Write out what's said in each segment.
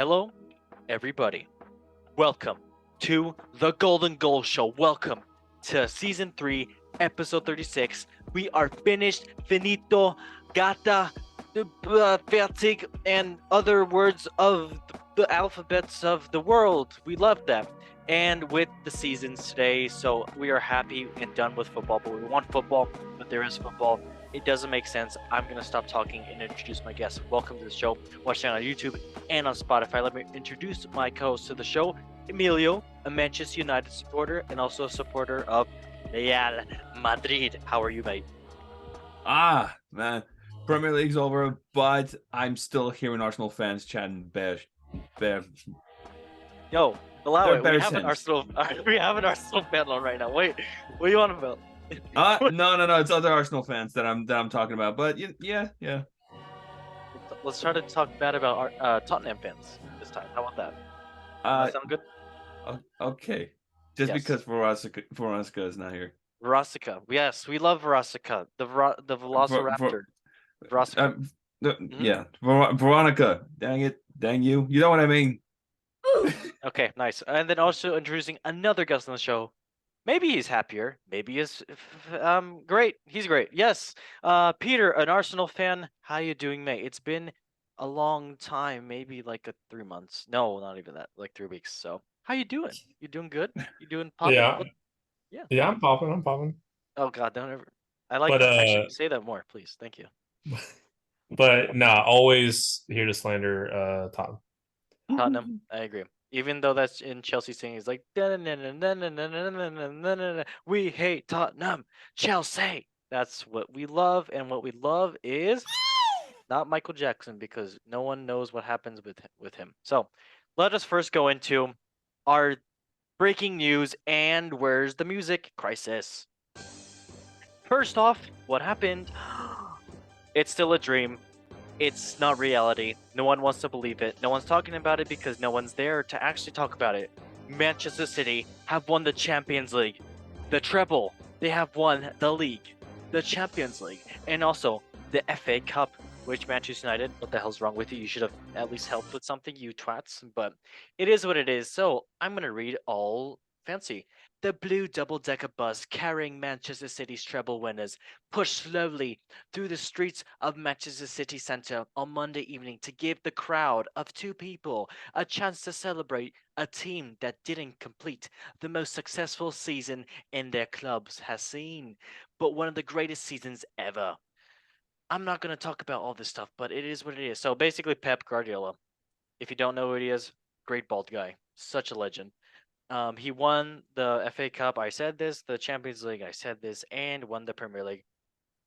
Hello, everybody. Welcome to the Golden Goal Show. Welcome to Season 3, Episode 36. We are finished, finito, gata, fertig, and other words of the alphabets of the world. We love them. And with the seasons today, so we are happy and done with football, but we want football, but there is football. It doesn't make sense. I'm going to stop talking and introduce my guest. Welcome to the show. Watching on YouTube and on Spotify. Let me introduce my co-host to the show, Emilio, a Manchester United supporter and also a supporter of Real Madrid. How are you, mate? Man. Premier League's over, but I'm still hearing Arsenal fans chanting bear. Yo, allow They're it. We better have an Arsenal. We have an Arsenal fan on right now. Wait, what do you want about? No. It's other Arsenal fans that I'm talking about. But yeah. Let's try to talk bad about our Tottenham fans this time. How about that? That sound good? Okay. Just Yes. because Veronica is not here. Verosica. Yes, we love Verosica. The Velociraptor. Verosica. Yeah, Veronica. Dang it, dang you. You know what I mean? Okay, nice. And then also introducing another guest on the show. Maybe he's happier. Maybe he's great. He's great. Yes. Peter, an Arsenal fan. How you doing, mate? It's been a long time, maybe like 3 months. No, not even that. Like 3 weeks. So, how you doing? You doing good? You doing popping? Yeah. Yeah, I'm popping. Oh God, don't ever. I like But that. Actually, say that more, please. Thank you. but nah, always here to slander Tottenham. I agree. Even though that's in Chelsea saying it's like we hate Tottenham, Chelsea. That's what we love, and what we love is not Michael Jackson because no one knows what happens with him. So, let us first go into our breaking news and where's the music crisis. First off, what happened? It's still a dream. It's not reality. No one wants to believe it. No one's talking about it because no one's there to actually talk about it. Manchester City have won the Champions League, the treble. They have won the league, the Champions League, and also the FA Cup, which Manchester United, what the hell's wrong with you? You should have at least helped with something, you twats. But it is what it is. So I'm going to read all fancy. The blue double-decker bus carrying Manchester City's treble winners pushed slowly through the streets of Manchester City Centre on Monday evening to give the crowd of two people a chance to celebrate a team that didn't complete the most successful season in their clubs has seen, but one of the greatest seasons ever. I'm not going to talk about all this stuff, but it is what it is. So basically, Pep Guardiola, if you don't know who he is, great bald guy, such a legend. He won the FA Cup. I said this, the Champions League. I said this, and won the Premier League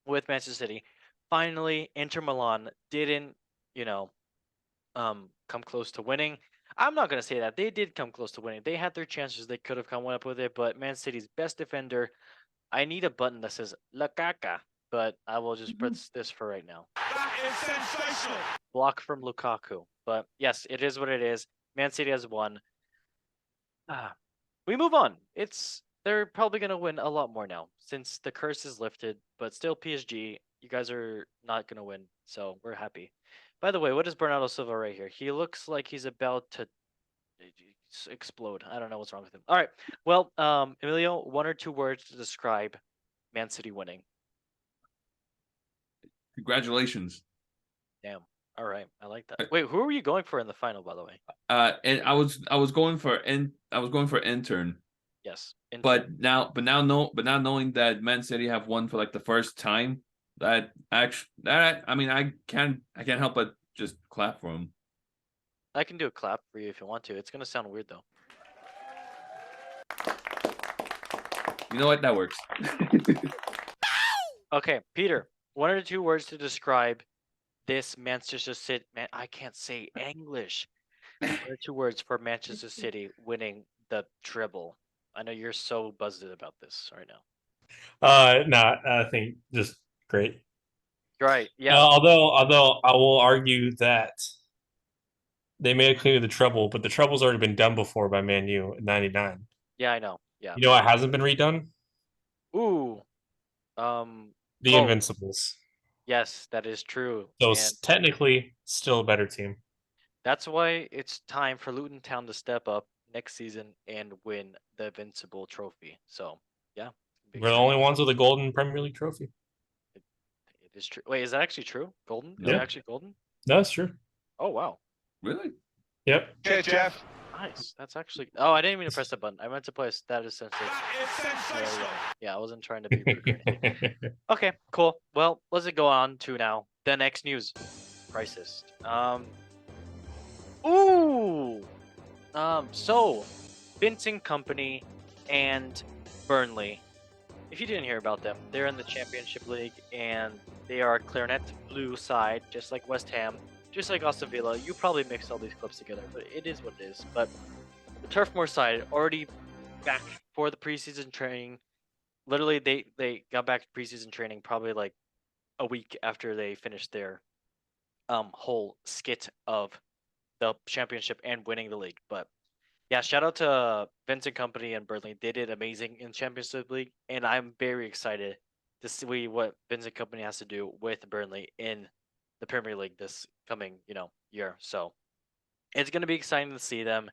with Manchester City. Finally, Inter Milan didn't, come close to winning. I'm not gonna say that they did come close to winning. They had their chances. They could have come up with it, but Man City's best defender. I need a button that says La Caca, but I will just press this for right now. That is sensational. Block from Lukaku. But yes, it is what it is. Man City has won. We move on. They're probably gonna win a lot more now since the curse is lifted, but still PSG, you guys are not gonna win, so we're happy. By the way, what is Bernardo Silva right here? He looks like he's about to explode. I don't know what's wrong with him. All right. Well, Emilio, one or two words to describe Man City winning. Congratulations. Damn. All right, I like that. Wait, who were you going for in the final, by the way? And I was going for intern. Yes. But now knowing that Man City have won for like the first time, I can't help but just clap for them. I can do a clap for you if you want to. It's gonna sound weird though. You know what? That works. Okay, Peter. One or two words to describe this Manchester City. Man, I can't say English. One or two words for Manchester City winning the treble. I know you're so buzzed about this right now. I think just great. Right. Yeah. Although I will argue that they may have cleared the treble, but the treble's already been done before by Man U in '99. Yeah, I know. Yeah. You know what hasn't been redone? Ooh. The Invincibles. Yes, that is true. So technically, still a better team. That's why it's time for Luton Town to step up next season and win the Invincible Trophy. So, yeah. Big We're the only ones with a golden Premier League trophy. It is true. Wait, is that actually true? Golden? Is Yeah. it actually golden? No, that's true. Oh, wow. Really? Yep. Okay, Jeff. Nice. That's actually. Oh, I didn't mean to press the button. I meant to play a status sensitive. That is There we go. sensational. Yeah, I wasn't trying to be rude or anything. Okay, cool. Well, let's go on to now the next news. Crisis. Ooh. So Vincent Kompany and Burnley. If you didn't hear about them, they're in the Championship League and they are clarinet blue side, just like West Ham, just like Aston Villa. You probably mixed all these clubs together, but it is what it is. But the Turfmoor side already back for the preseason training. Literally, they got back to preseason training probably like a week after they finished their whole skit of the championship and winning the league. But yeah, shout out to Vincent Company and Burnley. They did amazing in Championship League, and I'm very excited to see what Vincent Company has to do with Burnley in the Premier League this coming, year. So it's gonna be exciting to see them,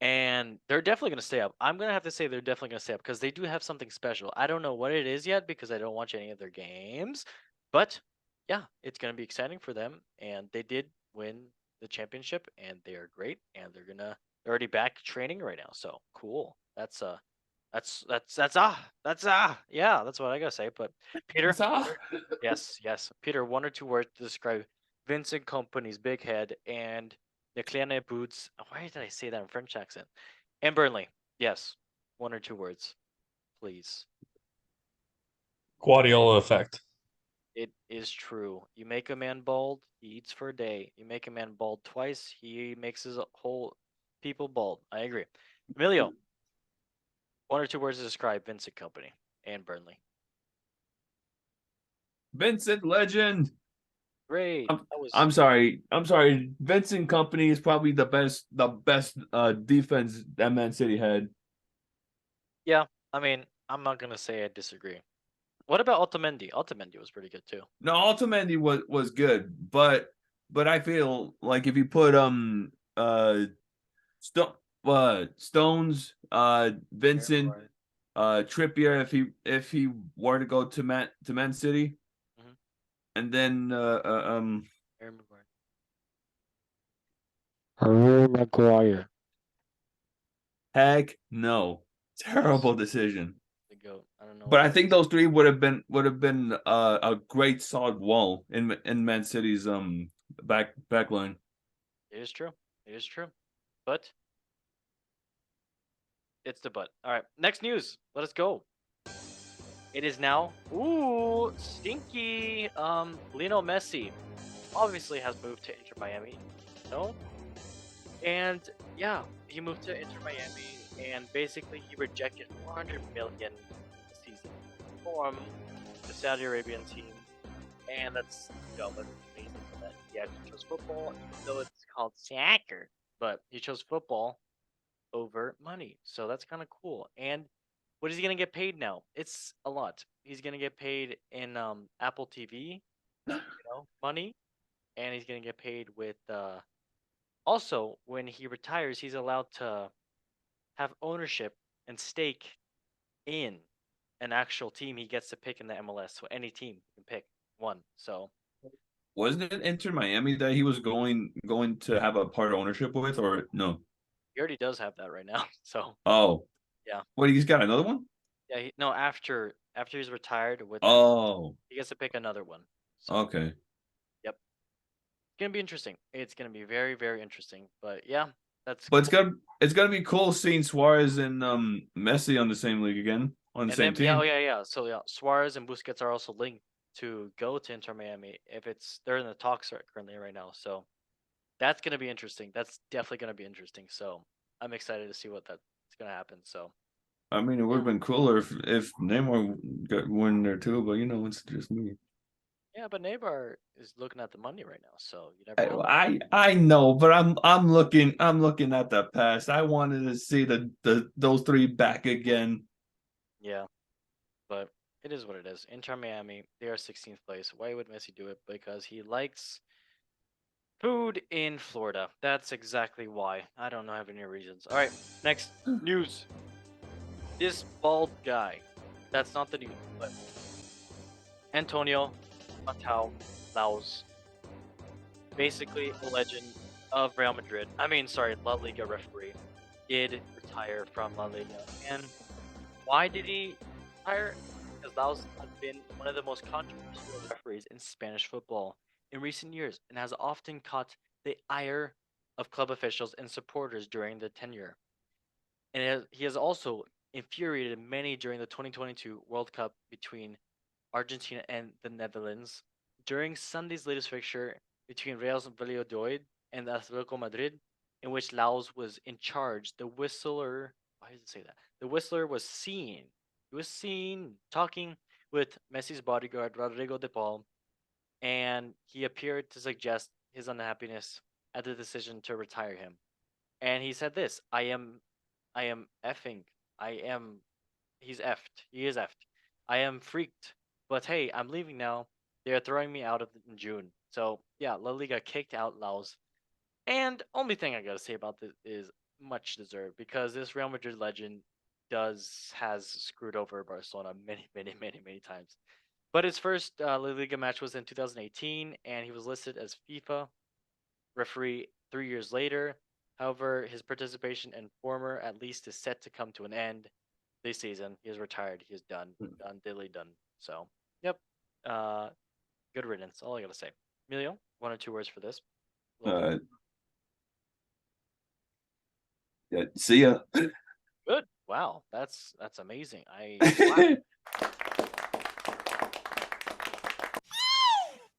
and they're definitely gonna stay up. I'm gonna have to say they're definitely gonna stay up because they do have something special. I don't know what it is yet because I don't watch any of their games, but yeah, it's gonna be exciting for them, and they did win the championship, and they are great, and they're already back training right now. So cool. Yeah, that's what I gotta say. But Peter, yes, Peter, one or two words to describe Vincent Company's big head and the kleine boots. Why did I say that in French accent? And Burnley, yes, one or two words, please. Guardiola effect. It is true. You make a man bald, he eats for a day. You make a man bald twice, he makes his whole people bald. I agree. Emilio, one or two words to describe Vincent Company and Burnley. Vincent Legend. Great. That was I'm sorry. Vincent Company is probably the best defense that Man City had. yeah. I mean, I'm not gonna say I disagree. What about Otamendi? Otamendi was pretty good too. No, Otamendi was good, but I feel like if you put Stones, Vincent, Trippier, if he were to go to Man City, Mhm. and then Aaron Maguire. Harry Maguire. heck no, terrible decision. The goat. I don't know. But What I think those three would have been a great solid wall in Man City's back line. it is true. It is true. But it's the but. All right. Next news. Let us go. It is now. Ooh, stinky. Lionel Messi obviously has moved to Inter Miami. No. And yeah, he moved to Inter Miami, and basically he rejected 400 million this season from the Saudi Arabian team, and that's that's amazing that he actually chose football, even though it's called soccer. But he chose football over money, so that's kind of cool. And what is he gonna get paid now? It's a lot. He's gonna get paid in Apple TV, money, and he's gonna get paid with also, when he retires, he's allowed to have ownership and stake in an actual team he gets to pick in the MLS. So any team you can pick one. So Wasn't it Inter Miami that he was going to have a part ownership with, or no? he already does have that right now. So Oh, yeah, wait, he's got another one. yeah. No, after he's retired with them, Oh, he gets to pick another one. So okay. yep, it's gonna be interesting. It's gonna be very very interesting. But yeah, that's But cool. it's gonna be cool seeing Suarez and Messi on the same league again on the And same then yeah, team. yeah. So yeah, Suarez and Busquets are also linked to go to Inter Miami if they're in the talks currently right now. So that's gonna be interesting. That's definitely gonna be interesting. So I'm excited to see what that's gonna happen. So I mean, it would have been cooler if Neymar got win there too, but it's just me. yeah, but Neymar is looking at the money right now. So you never know. I know, but I'm looking at the past. I wanted to see those three back again. Yeah, but it is what it is. Inter Miami, they are 16th place. Why would Messi do it? Because he likes Food in Florida. That's exactly why. I don't have any reasons. All right, next news. This bald guy. That's not the news, but Antonio Mateu Lahoz, basically a legend of Real Madrid. La Liga referee, did retire from La Liga. And why did he retire? Because Lahoz has been one of the most controversial referees in Spanish football in recent years and has often caught the ire of club officials and supporters during the tenure. And he has also infuriated many during the 2022 World Cup between Argentina and the Netherlands. During Sunday's latest fixture between Real Valladolid and Atletico Madrid, in which Laos was in charge, the whistler, why does it say that? The whistler was seen. He was seen talking with Messi's bodyguard, Rodrigo de Paul, and he appeared to suggest his unhappiness at the decision to retire him. And he said this, I am effing. I am. He's effed. He is effed. I am freaked. But hey, I'm leaving now. They are throwing me out in June. So yeah, La Liga kicked out Laos. And only thing I gotta say about this is much deserved because this Real Madrid legend has screwed over Barcelona many times. But his first La Liga match was in 2018, and he was listed as FIFA referee 3 years later. However, his participation in former at least is set to come to an end this season. He is retired. He is done. Done, diddly done. So, yep. Uh, good riddance. All I gotta say. Emilio, 1 or 2 words for this. Yeah, see ya. Good. Wow, that's amazing. Wow,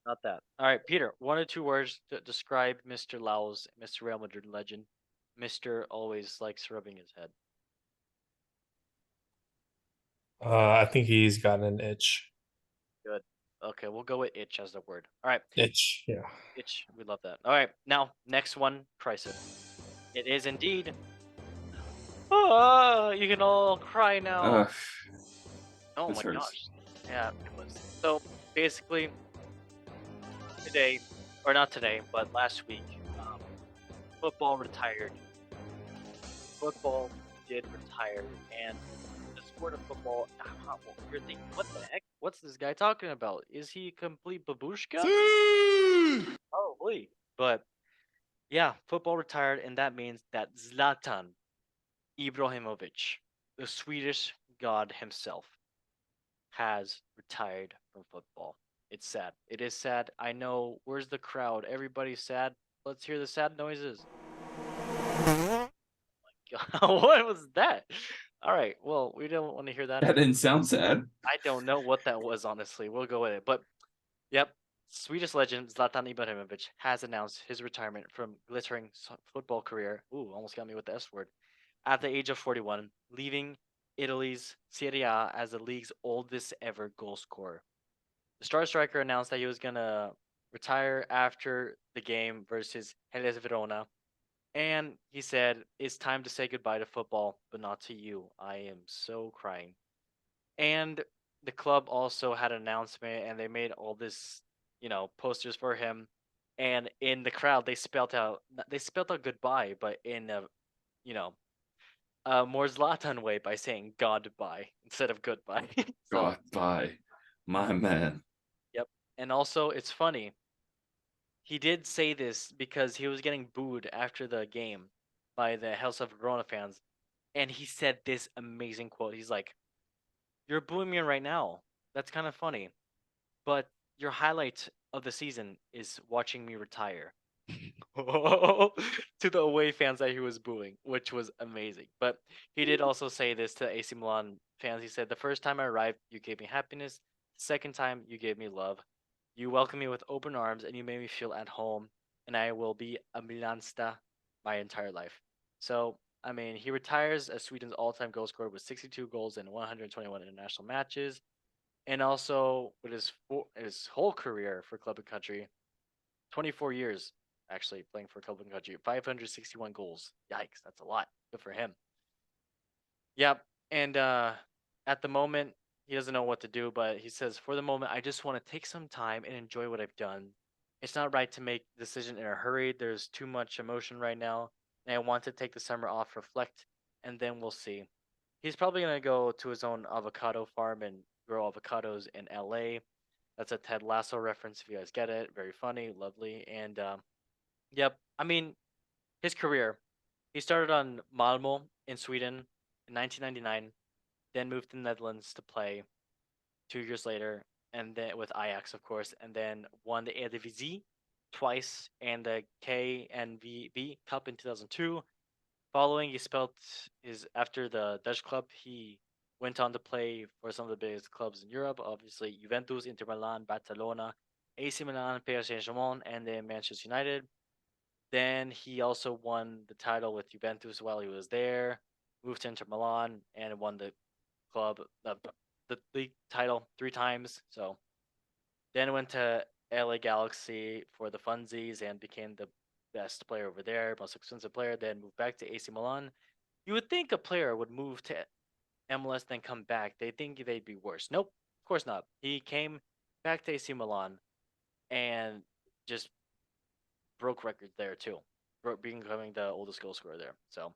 not that. All right, Peter, 1 or 2 words to describe Mr. Laos, Mr. Real Madrid legend. Mr. always likes rubbing his head. I think he's gotten an itch. Good. Okay, we'll go with itch as the word. All right, Itch, yeah. itch. We love that. All right, now next one, crisis. It is indeed. Oh, you can all cry now. Oh this my hurts. gosh. Yeah, it was. So basically, today, or not today, but last week, football retired. Football did retire, and the sport of football. You're thinking, what the heck? What's this guy talking about? Is he a complete babushka? Probably. But yeah, football retired, and that means that Zlatan Ibrahimovic, the Swedish god himself, has retired from football. It's sad. It is sad. I know. Where's the crowd? Everybody's sad. Let's hear the sad noises. What was that? All right. Well, we don't want to hear that. That didn't sound sad. I don't know what that was, honestly. We'll go with it. But, yep. Swedish legend Zlatan Ibrahimovic has announced his retirement from glittering football career. Ooh, almost got me with the S word. At the age of 41, leaving Italy's Serie A as the league's oldest ever goal scorer. The star striker announced that he was gonna retire after the game versus Hellas Verona, and he said, "It's time to say goodbye to football, but not to you. I am so crying." And the club also had an announcement, and they made all this, posters for him. And in the crowd, they spelled out goodbye, but in you know, a more Zlatan way by saying "Godbye" instead of goodbye. So, God, bye, my man. yep. And also, it's funny. He did say this because he was getting booed after the game by the House of Verona fans, and he said this amazing quote. He's like, "You're booing me right now. That's kind of funny, but your highlight of the season is watching me retire." To the away fans that he was booing, which was amazing. But he did also say this to AC Milan fans. He said, "The first time I arrived, you gave me happiness. The second time, you gave me love. You welcomed me with open arms and you made me feel at home. And I will be a Milanista my entire life." So, I mean, he retires as Sweden's all-time goal scorer with 62 goals in 121 international matches, and also with his whole career for club and country, 24 years actually playing for club and country, 561 goals. Yikes, that's a lot. Good for him. Yep. And at the moment, he doesn't know what to do, but he says, "For the moment, I just want to take some time and enjoy what I've done. it's not right to make a decision in a hurry. There's too much emotion right now, and I want to take the summer off, reflect, and then we'll see. He's probably gonna go to his own avocado farm and grow avocados in LA. That's a Ted Lasso reference if you guys get it. Very funny, lovely, and yep. I mean, his career. He started on Malmo in Sweden in 1999, then moved to the Netherlands to play 2 years later, and then with Ajax, of course, and then won the Eredivisie twice and the KNVB Cup in 2002. Following, he spelt his after the Dutch club. He went on to play for some of the biggest clubs in Europe, obviously Juventus, Inter Milan, Barcelona, AC Milan, PSG Saint-Germain, and then Manchester United. Then he also won the title with Juventus while he was there. Moved to Inter Milan and won the club the league title 3 times. So then went to LA Galaxy for the funsies and became the best player over there, most expensive player. Then moved back to AC Milan. You would think a player would move to MLS then come back. They think they'd be worse. Nope, of course not. He came back to AC Milan and just broke records there too, becoming the oldest goal scorer there. So,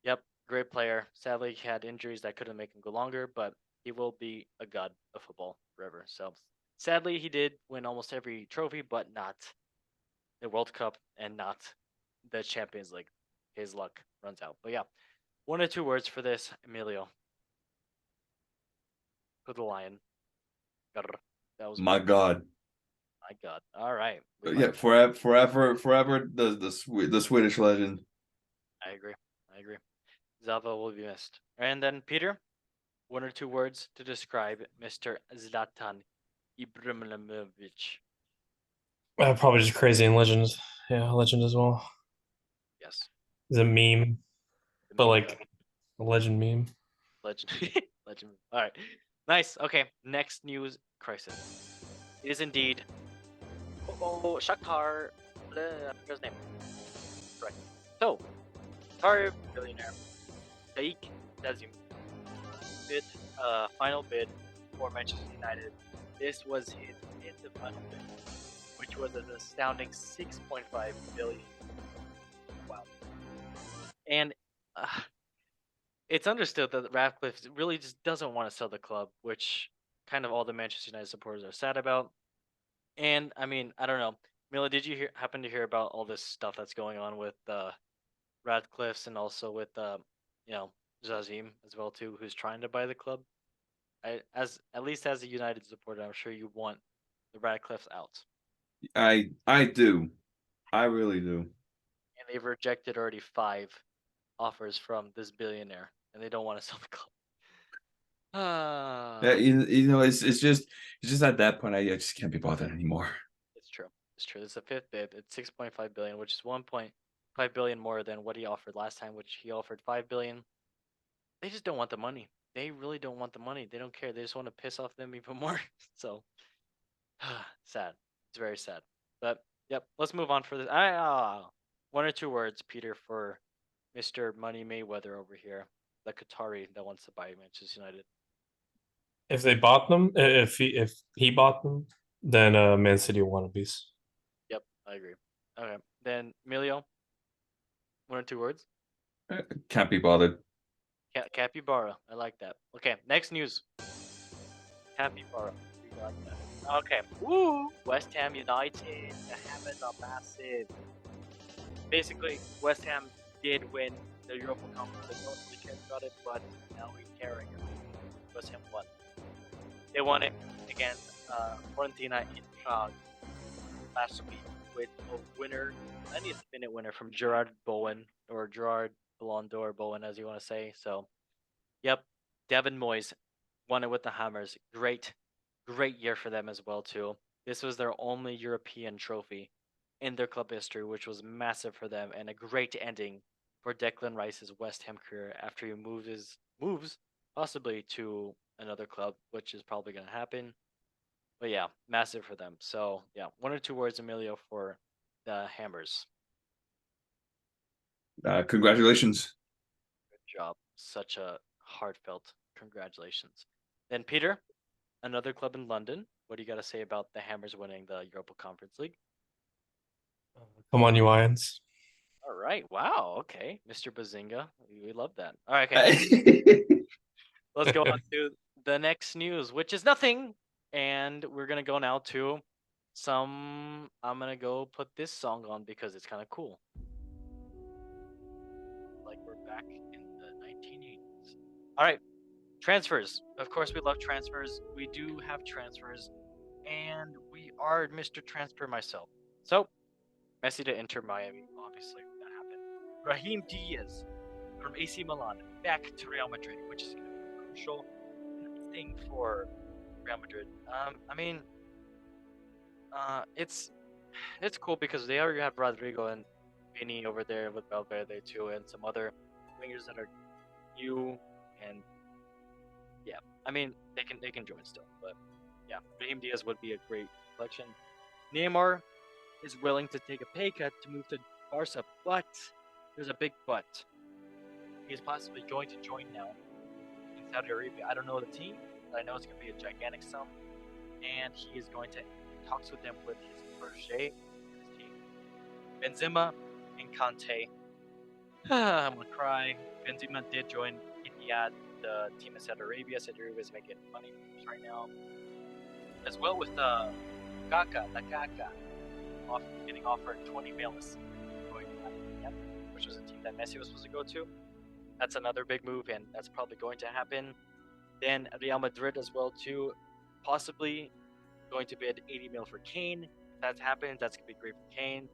yep, great player. Sadly, he had injuries that couldn't make him go longer, but he will be a god of football forever. So, sadly, he did win almost every trophy, but not the World Cup and not the Champions League. His luck runs out. But yeah, 1 or 2 words for this, Emilio. For the lion. Grr. That was My weird. God. My God. All right. We Yeah, like it. forever. The Swedish legend. I agree. I agree. Zava will be missed. And then Peter, 1 or 2 words to describe Mr. Zlatan Ibrahimovic. Probably just crazy and legend. Yeah, legend as well. Yes. He's a meme, The but meme like god. a legend meme. Legend. Legend. All right. Nice. Okay. Next news crisis. It is indeed. Oh, Shakhtar. I forgot his name. Correct. So, Qatar billionaire Sheikh Dazim bid final bid for Manchester United. This was his final bid, which was an astounding 6.5 billion. Wow. And uh, it's understood that Ratcliffe really just doesn't want to sell the club, which kind of all the Manchester United supporters are sad about. And I mean, I don't know. Mila, did you happen to hear about all this stuff that's going on with Radcliffe's and also with you know, Zazim as well too, who's trying to buy the club? As at least as a United supporter, I'm sure you want the Radcliffes out, I do. I really do. and they've rejected already 5 offers from this billionaire, and they don't want to sell the club. Yeah, Ah, it's just at that point I just can't be bothered anymore. it's true. It's true. It's a fifth bid. It's 6.5 billion, which is 1.5 billion more than what he offered last time, which he offered 5 billion. They just don't want the money. They really don't want the money. They don't care. They just want to piss off them even more. So sad. It's very sad. But yep, let's move on for this. 1 or 2 words, Peter, for Mr. Money Mayweather over here, the Qatari that wants to buy Manchester United. If they bought them, if he bought them, then Man City wannabes. Yep, I agree. Okay, then Emilio, 1 or 2 words. Can't be bothered. Capybara. I like that. Okay, next news. Capybara. We got that. Okay. Woo! West Ham United. The Hammers are massive. Basically, West Ham did win the Europa Conference. I don't really care about it, but now we care again. West Ham won. They won it against Fiorentina in Prague last week with a winner, I need a minute winner from Gerard Bowen or Gerard Ballon d'Or Bowen, as you want to say. So, yep, Devin Moyes won it with the Hammers. Great year for them as well too. This was their only European trophy in their club history, which was massive for them and a great ending for Declan Rice's West Ham career after he moves possibly to another club, which is probably going to happen. But yeah, massive for them. So yeah, 1 or 2 words, Emilio, for the Hammers. Congratulations. Good job. Such a heartfelt congratulations. Then Peter, another club in London. What do you got to say about the Hammers winning the Europa Conference League? Come on, you Lions. All right. Wow. Okay, Mr. Bazinga, we love that. All right. Okay. Let's go on to the next news, which is nothing. And we're gonna go now to some. I'm gonna go put this song on because it's kind of cool. Like we're back in the 1980s. All right, transfers. Of course, we love transfers. We do have transfers, and we are Mr. Transfer myself. So, Messi to Inter Miami. Obviously, that happened. Raheem Diaz from AC Milan back to Real Madrid, which is going to be a crucial thing for Real Madrid. I mean, it's cool because they already have Rodrigo and Vini over there with Valverde too, and some other wingers that are new. And yeah, I mean they can join still, but yeah, Raheem Diaz would be a great selection. Neymar is willing to take a pay cut to move to Barca, but there's a big but. He's possibly going to join now in Saudi Arabia. I don't know the team, but I know it's going to be a gigantic sum, and he is going to talks with them with his protege and his team. Benzema and Kante. I'm gonna cry. Benzema did join Etihad, the team in Saudi Arabia. Saudi Arabia is making money right now, as well with the Kaka, getting offered 20 mils, going to which was a team that Messi was supposed to go to. That's another big move, and that's probably going to happen. Then Real Madrid as well too, possibly going to bid 80 mil for Kane. If that happens, that's gonna be great for Kane.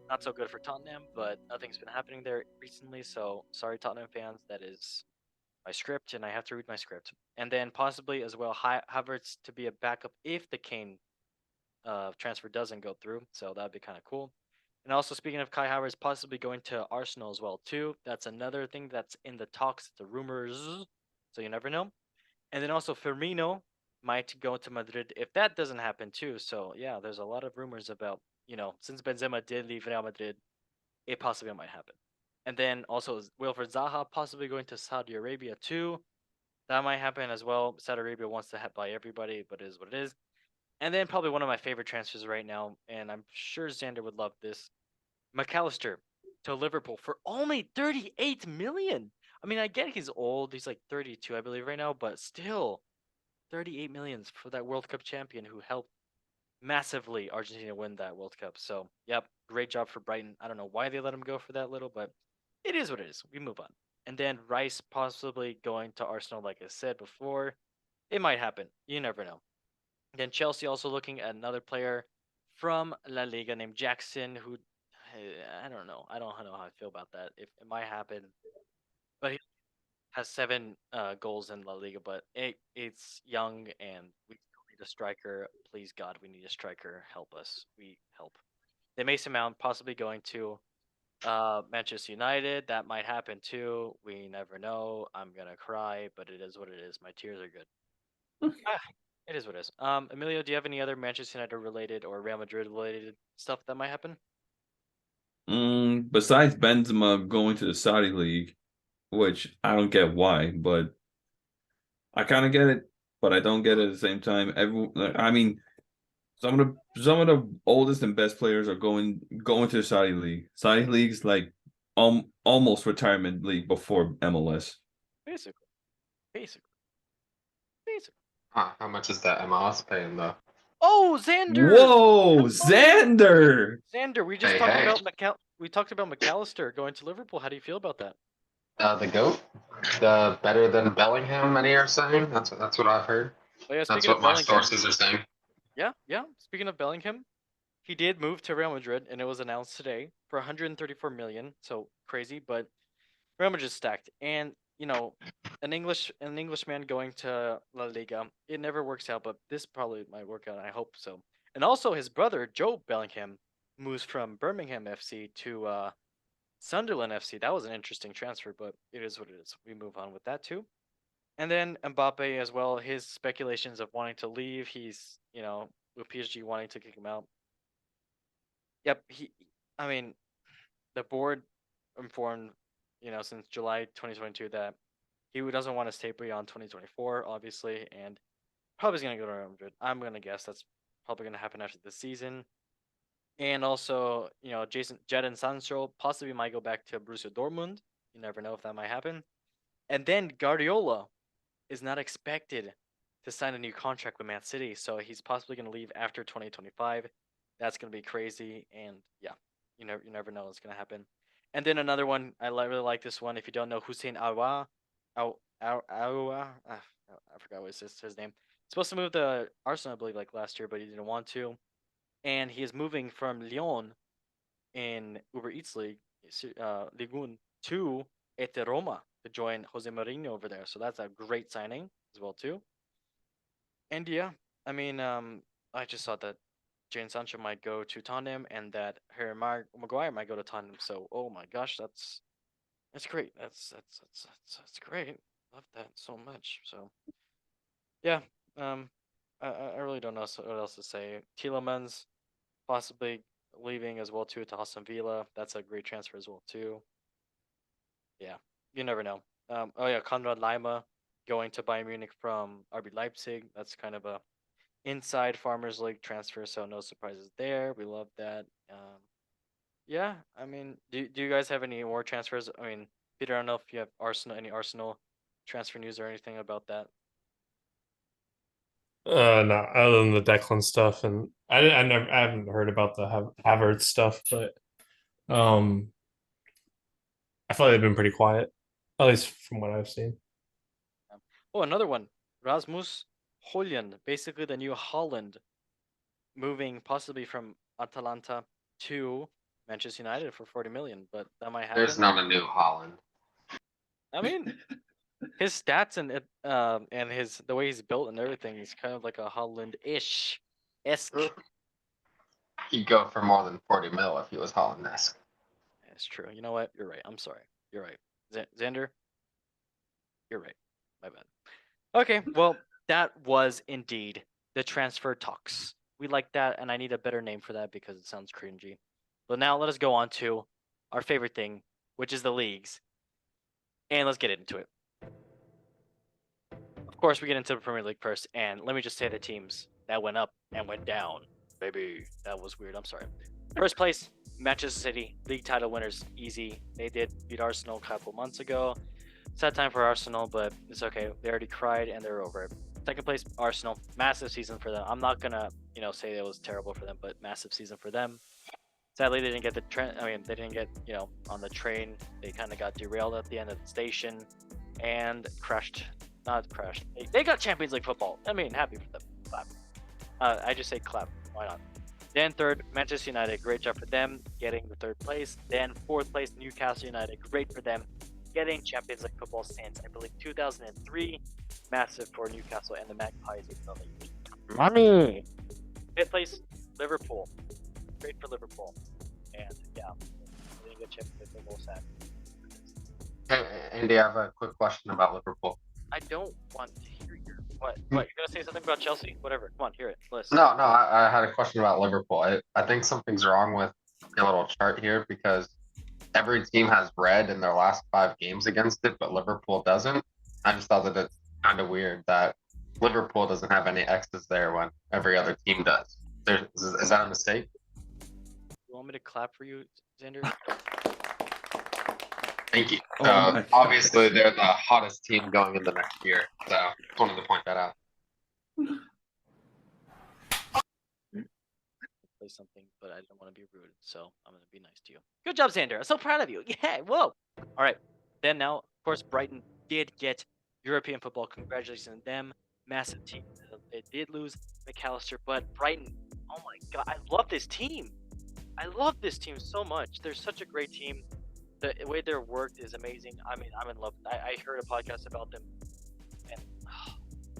Not so good for Tottenham, but nothing's been happening there recently. So sorry, Tottenham fans. That is my script, and I have to read my script. And then possibly as well, Havertz to be a backup if the Kane transfer doesn't go through. So that'd be kind of cool. And also speaking of Kai Havertz, possibly going to Arsenal as well too. That's another thing that's in the talks, the rumors. So you never know. And then also Firmino might go to Madrid if that doesn't happen too. So yeah, there's a lot of rumors about, since Benzema did leave Real Madrid, it possibly might happen. And then also Wilfred Zaha possibly going to Saudi Arabia too. That might happen as well. Saudi Arabia wants to buy everybody, but it is what it is. And then probably one of my favorite transfers right now, and I'm sure Xander would love this. McAllister to Liverpool for only 38 million. I mean, I get he's old. He's like 32, I believe, right now, but still 38 millions for that World Cup champion who helped massively Argentina win that World Cup. So, yep, great job for Brighton. I don't know why they let him go for that little, but it is what it is. We move on. And then Rice possibly going to Arsenal, like I said before. It might happen. You never know. Then Chelsea also looking at another player from La Liga named Jackson, who I don't know. I don't know how I feel about that. If it might happen, but he has 7 goals in La Liga, but it's young and we still need a striker. Please God, we need a striker. Help us. We help. Then Mason Mount possibly going to Manchester United. That might happen too. We never know. I'm gonna cry, but it is what it is. My tears are good. Ah, it is what it is. Emilio, do you have any other Manchester United related or Real Madrid related stuff that might happen? Besides Benzema going to the Saudi League, which I don't get why, but I kind of get it, but I don't get it at the same time. I mean, some of the oldest and best players are going to the Saudi League. Saudi League's like almost retirement league before MLS. Basically, basically, basically. How much is that MLS paying though? Oh, Xander! Whoa, I'm sorry. Xander! Xander, we just Hey, talked hey. about we talked about McAllister going to Liverpool. How do you feel about that? The GOAT, the better than Bellingham. Many are saying that's what I've heard. Oh yeah, That's speaking what of my Bellingham. sources are saying. Yeah. Speaking of Bellingham, he did move to Real Madrid, and it was announced today for 134 million. So crazy, but Real Madrid stacked, and an Englishman going to La Liga, it never works out, but this probably might work out. I hope so. And also, his brother Joe Bellingham moves from Birmingham FC to Sunderland FC. That was an interesting transfer, but it is what it is. We move on with that too. And then Mbappe as well. His speculations of wanting to leave. He's with PSG wanting to kick him out. Yep. I mean, the board informed since July 2022 that he doesn't want to stay beyond 2024, obviously, and probably is going to go to Real Madrid. I'm going to guess that's probably going to happen after the season. And also, Jadon Sancho possibly might go back to Borussia Dortmund. You never know if that might happen. And then Guardiola is not expected to sign a new contract with Man City, so he's possibly going to leave after 2025. That's going to be crazy, and yeah, you never know what's going to happen. And then another one, really like this one. If you don't know, Hussein Aouar, Aouar, I forgot what his name. Supposed to move to Arsenal, I believe, like last year, but he didn't want to. And he is moving from Lyon in Uber Eats League, Ligue 1 to ET Roma to join Jose Mourinho over there. So that's a great signing as well too. And yeah, I mean, I just saw that Jane Sancho might go to Tottenham and that Harry Maguire might go to Tottenham. So oh my gosh, that's great. That's great. Love that so much. So yeah, I really don't know what else to say. Tielemans possibly leaving as well too to Aston Villa. That's a great transfer as well too. Yeah, you never know. Oh yeah, Konrad Lima going to Bayern Munich from RB Leipzig. That's kind of a inside Farmers League transfer, so no surprises there. We love that. Yeah, I mean, do you guys have any more transfers? I mean, Peter, I don't know if you have any Arsenal transfer news or anything about that. No, other than the Declan stuff, and I haven't heard about the Havertz stuff, but I feel like they've been pretty quiet, at least from what I've seen. Oh, another one, Rasmus Højlund, basically the new Holland, moving possibly from Atalanta to Manchester United for 40 million, but that might happen. There's not a new Holland. I mean, his stats and the way he's built and everything, he's kind of like a Holland-ish esque. He'd go for more than 40 mil if he was Holland-esque. That's true. You know what? You're right. I'm sorry. You're right. Xander, you're right. My bad. Okay, well, that was indeed the transfer talks. We like that, and I need a better name for that because it sounds cringy. But now let us go on to our favorite thing, which is the leagues. And let's get into it. Of course, we get into the Premier League first, and let me just say the teams that went up and went down. Baby, that was weird. I'm sorry. First place, Manchester City, league title winners, easy. They did beat Arsenal a couple months ago. Sad time for Arsenal, but it's okay. They already cried and they're over it. Second place, Arsenal. Massive season for them. I'm not gonna, say it was terrible for them, but massive season for them. Sadly, they didn't get they didn't get, on the train. They kind of got derailed at the end of the station and crashed. Not crashed. They got Champions League football. I mean, happy for them. Clap. I just say clap. Why not? Then third, Manchester United. Great job for them getting the third place. Then fourth place, Newcastle United. Great for them getting Champions League football since, I believe, 2003. Massive for Newcastle and the Magpies. Money. Fifth place, Liverpool. Great for Liverpool. And yeah, they didn't get Champions League football sad. Hey, Andy, I have a quick question about Liverpool. I don't want to hear your what? What? You're gonna say something about Chelsea? Whatever. Come on, hear it. Listen. No, I had a question about Liverpool. I think something's wrong with your little chart here because every team has red in their last 5 games against it, but Liverpool doesn't. I just thought that it's kind of weird that Liverpool doesn't have any X's there when every other team does. Is that a mistake? You want me to clap for you, Xander? Thank you. Oh Obviously, they're the hottest team going into next year, so just wanted to point that out. Play something, but I don't want to be rude, so I'm gonna be nice to you. Good job, Xander. I'm so proud of you. Yeah. Whoa. All right. Then now, of course, Brighton did get European football. Congratulations on them. Massive team. They did lose McAllister, but Brighton. Oh my God, I love this team. I love this team so much. They're such a great team. The way they're worked is amazing. I mean, I'm in love. I heard a podcast about them, and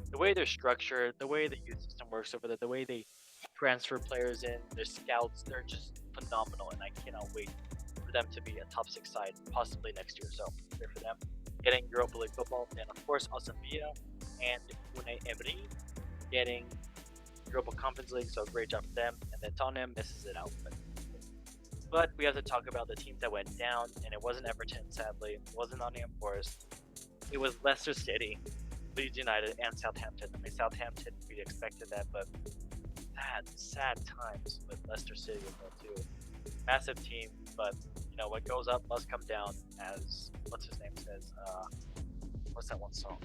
the way they're structured, the way the youth system works over there, the way they transfer players in, their scouts, they're just phenomenal, and I cannot wait for them to be a top 6 side possibly next year. So good for them getting Europa League football, and of course Aston Villa and Unai Emery getting Europa Conference League. So great job for them, and then Tottenham misses it out. But we have to talk about the teams that went down, and it wasn't Everton, sadly. It wasn't Nottingham Forest. It was Leicester City, Leeds United, and Southampton. I mean, Southampton, we expected that, but sad times with Leicester City as well too. Massive team, but you know what goes up must come down, as what's his name says. What's that one song?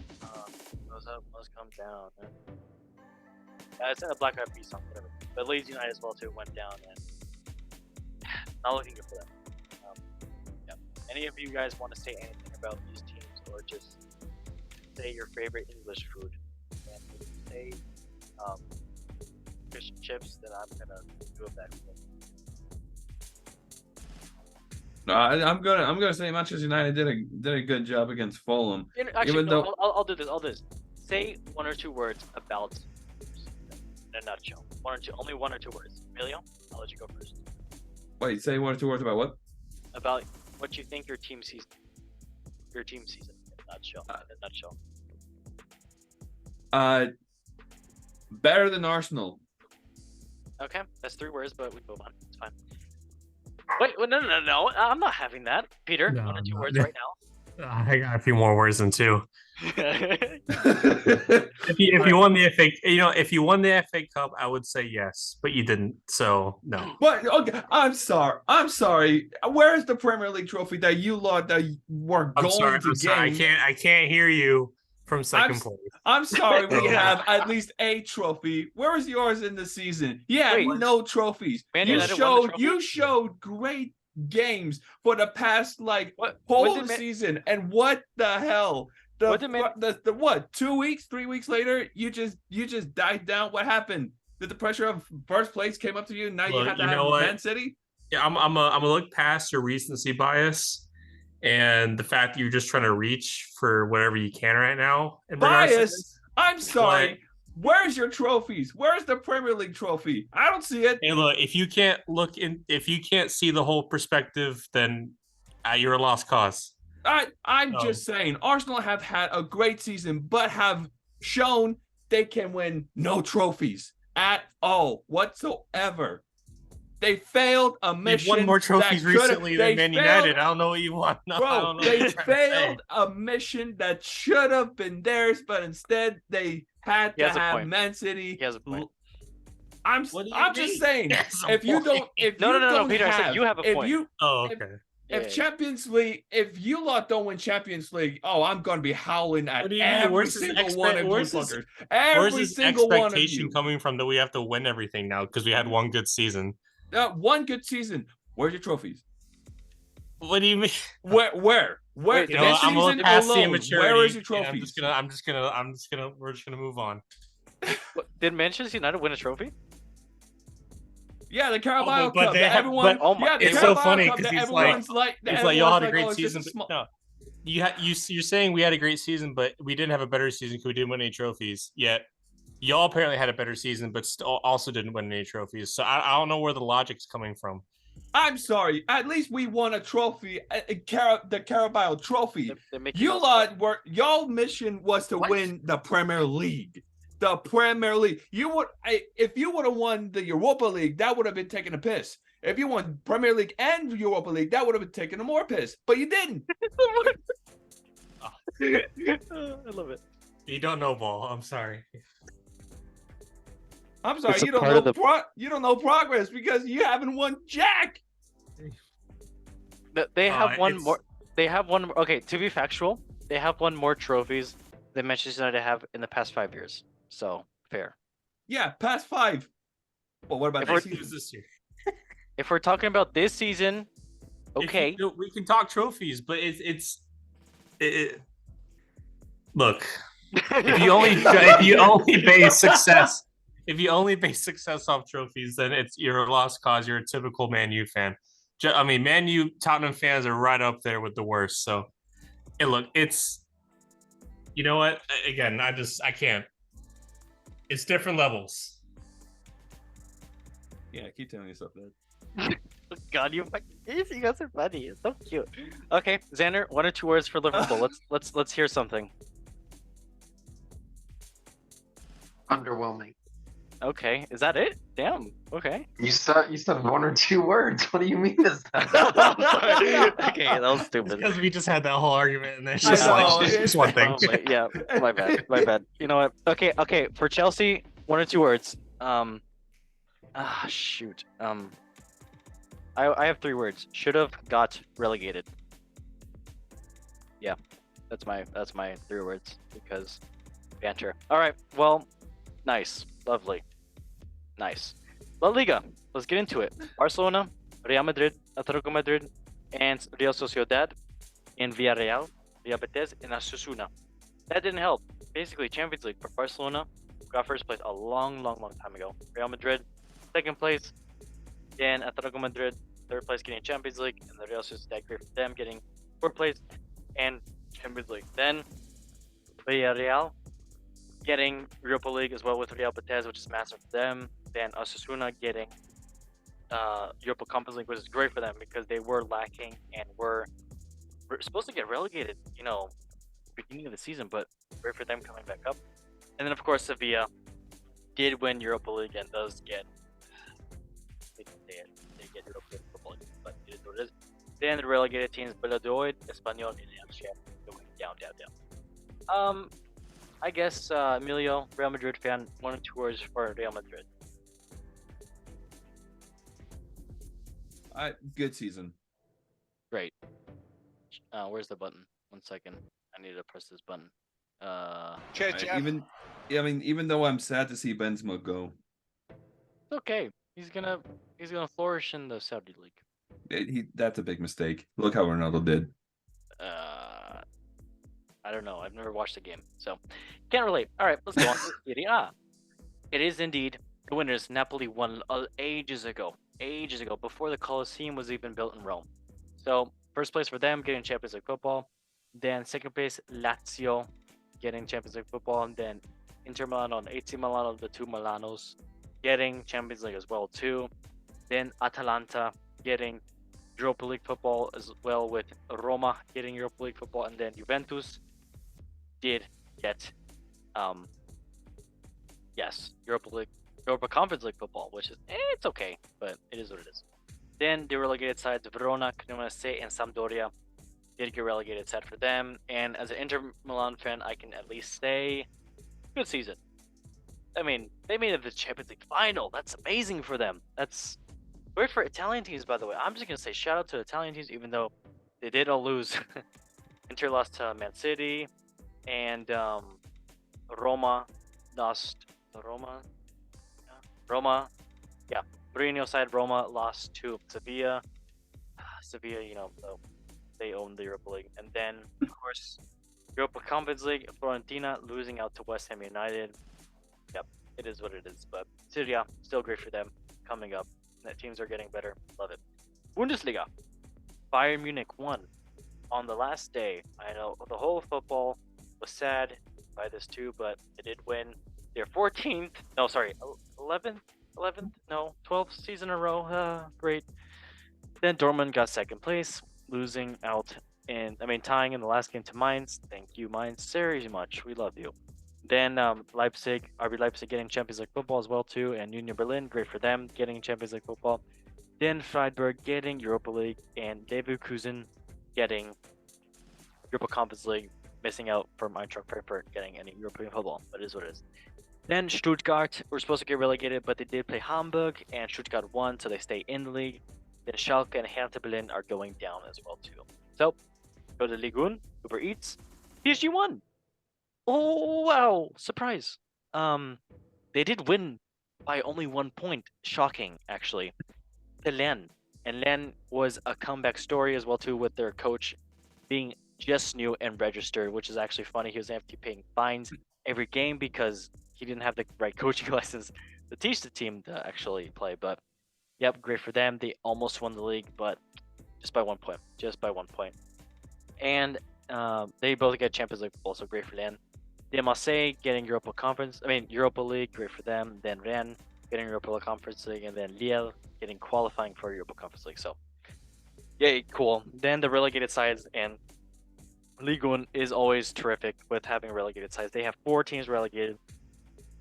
Goes up must come down. It's in a Black Eyed Peas song, whatever. But Leeds United as well too went down, and not looking good for them. Yeah. Any of you guys want to say anything about these teams, or just say your favorite English food? And if you say fish and chips, then I'm gonna do a backflip. No, I'm gonna say Manchester United did a good job against Fulham. Actually, Even no, though- I'll do this. Say one or two words about in a nutshell. Only one or two words. Emilio, I'll let you go first. Wait, say 1 or 2 words about what? About what you think your team season in a nutshell. Better than Arsenal. Okay, that's 3 words, but we move on. It's fine. Wait, no. I'm not having that. Peter, No, 1 or 2 no. words right I got a few more words than 2. now. If you won the FA, if you won the FA Cup, I would say yes, but you didn't, so no. But okay, I'm sorry. Where's the Premier League trophy that you lot that were I'm going to sorry. gain? I can't hear you from second place. I'm sorry. We have at least a trophy. Where was yours in the season? Yeah, Wait. no trophies. Man You United won the trophy? you showed great games for the past What whole did Man- season, and what the hell? What did Man- The what? 2 weeks, 3 weeks later, you just died down. What happened? Did the pressure of first place came up to you? Now you Look, have to you have know what? Man City. Yeah, I'm gonna look past your recency bias and the fact that you're just trying to reach for whatever you can right now. in regards to Bias. this. I'm sorry. Where's your trophies? Where's the Premier League trophy? I don't see it. Hey, look, if you can't see the whole perspective, then you're a lost cause. I'm Oh. just saying, Arsenal have had a great season, but have shown they can win no trophies at all whatsoever. They failed a You've mission. won more trophies that could've- recently they than Man failed- United. I don't know what you want. No, I Bro, don't know what they you're trying to say. failed a mission that should have been theirs, but instead they had He to has a have point. Man City. He has a point. I'm What do you I'm mean? just saying, He has a if you point. don't, if No, you no, don't Peter, I said you have a if point. you Oh, okay. If Yeah. Champions League, if you lot don't win Champions League, oh, I'm gonna be howling at What do you mean? every Where's this single one of you where's this- fuckers. Where's Every this single one of expectation you. coming from that we have to win everything now because we had one good season? One good season. Where's your trophies? What do you mean? Where? Wait, You know, this what, I'm gonna season look past the alone, immaturity. where is your and trophies? we're just gonna move on. Did Manchester United win a trophy? Yeah, the Carabao but Cup. they that have- everyone. but- oh my- yeah, the it's so Carabao funny Cup 'cause that he's like- everyone's like. that It's like y'all had a everyone's great oh, it's just season, small- but no. You're saying we had a great season, but we didn't have a better season because we didn't win any trophies. Yet y'all apparently had a better season, but still also didn't win any trophies. So I don't know where the logic's coming from. I'm sorry. At least we won a trophy, the Carabao Trophy. They're making You us- lot were y'all mission was to win the Premier League. The Premier League. If you would have won the Europa League, that would have been taking a piss. If you won Premier League and Europa League, that would have been taking a more piss. But you didn't. I love it. You don't know ball. I'm sorry. I'm sorry, It's a you don't part know of the- you don't know progress because you haven't won jack. They have one it's- more. They have one more. Okay, to be factual, they have won more trophies than Manchester United have in the past 5 years. So fair. Yeah, past 5. Well, what about If this we're- season? This year. If we're talking about this season, okay. We can talk trophies, but look. If you only base success, off trophies, then you're a lost cause. You're a typical Man U fan. I mean, Man U, Tottenham fans are right up there with the worst. So, look, you know what? Again, I can't. It's different levels. Yeah, keep telling yourself that. God, you guys are funny. It's so cute. Okay, Xander, 1 or 2 words for Liverpool. Let's hear something. Underwhelming. Okay, is that it? Damn. Okay. You said 1 or 2 words. What do you mean is that? Okay, that was stupid. Because we just had that whole argument, and it's I just know, like just one thing. Oh, yeah, my bad. You know what? Okay. For Chelsea, 1 or 2 words. Shoot. I have 3 words. Should have got relegated. Yeah, that's my 3 words because banter. All right. Well, nice, lovely, nice. La Liga. Let's get into it. Barcelona, Real Madrid, Atletico Madrid, and Real Sociedad, and Villarreal, Real Betis, and Osasuna. That didn't help. Basically, Champions League for Barcelona got first place a long time ago. Real Madrid, second place. Then Atletico Madrid, third place, getting Champions League, and the Real Sociedad, great for them, getting fourth place and Champions League. Then Villarreal getting Europa League as well with Real Betis, which is massive for them. Then Osasuna getting Europa Conference League, which is great for them because they were lacking and were supposed to get relegated, beginning of the season, but great for them coming back up. And then of course Sevilla did win Europa League and does get they get Europa League football, but it is what it is. Then the relegated teams Valladolid, Espanyol, and Amsterdam going down. I guess Emilio, Real Madrid fan, 1 or 2 words for Real Madrid. Good season. Great. Where's the button? 1 second. I need to press this button. Cheers, Jeff. Even though I'm sad to see Benzema go, It's okay. He's gonna flourish in the Saudi league. that's a big mistake. Look how Ronaldo did. I don't know. I've never watched the game, so can't relate. All right, let's go on to Serie A. It is indeed the winners. Napoli won ages ago, before the Colosseum was even built in Rome. So first place for them, getting Champions League football. Then second place, Lazio, getting Champions League football. And then Inter Milan and AC Milan, the 2 Milanos, getting Champions League as well too. Then Atalanta getting Europa League football as well, with Roma getting Europa League football, and then Juventus did get Europa Conference League football, which is it's okay, but it is what it is. Then the relegated sides Verona, Cremonese, and Sampdoria did get relegated side for them. And as an Inter Milan fan, I can at least say good season. I mean, they made it to the Champions League final. That's amazing for them. That's great for Italian teams, by the way. I'm just gonna say shout out to Italian teams, even though they did all lose. Inter lost to Man City, and Roma lost to Roma. Yeah, Mourinho side Roma lost to Sevilla. Sevilla, they own the Europa League. And then, of course, Europa Conference League, Fiorentina losing out to West Ham United. Yep, it is what it is. But Serie A, still great for them coming up. The teams are getting better. Love it. Bundesliga. Bayern Munich won on the last day. I know the whole football was sad by this too, but they did win their 11th, 12th season in a row. Great. Then Dortmund got second place, losing out tying in the last game to Mainz. Thank you, Mainz, very much. We love you. Then RB Leipzig getting Champions League football as well too, and Union Berlin, great for them, getting Champions League football. Then Freiburg getting Europa League, and Leverkusen getting Europa Conference League, missing out from Eintracht Frankfurt getting any European football, but it is what it is. Then Stuttgart were supposed to get relegated, but they did play Hamburg, and Stuttgart won, so they stay in the league. Then Schalke and Hertha Berlin are going down as well too. So, go to Ligue 1, Uber Eats, PSG won. Oh wow, surprise. They did win by only 1 point. Shocking, actually. To Lens. And Lens was a comeback story as well too, with their coach being just new and registered, which is actually funny. He was going to have to paying fines every game because he didn't have the right coaching license to teach the team to actually play. But yep, great for them. They almost won the league, but just by 1 point. And they both get Champions League, also great for them. Then Marseille getting Europa League, great for them. Then Rennes getting Europa Conference League, and then Lille getting qualifying for Europa Conference League. So, yay, cool. Then the relegated sides, and Ligue 1 is always terrific with having relegated sides. They have 4 teams relegated,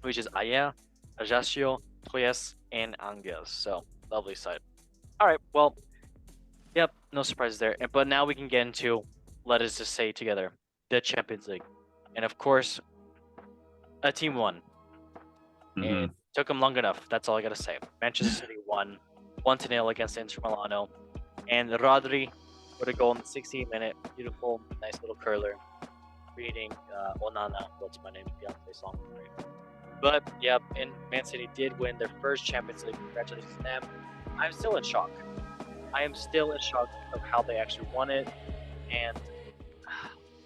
which is Ayer, Ajaccio, Troyes, and Angers. So, lovely side. All right, well, yep, no surprises there. But now we can get into, let us just say together, the Champions League. And of course, a team won. Mhm. Took them long enough. That's all I gotta say. Manchester City won 1-0 against Inter Milano, and Rodri with a goal in the 16th minute. Beautiful, nice little curler. Reading Onana, What's My Name, Beyonce song. Right? But yeah, and Man City did win their first Champions League. Congratulations to them. I'm still in shock. I am still in shock of how they actually won it, and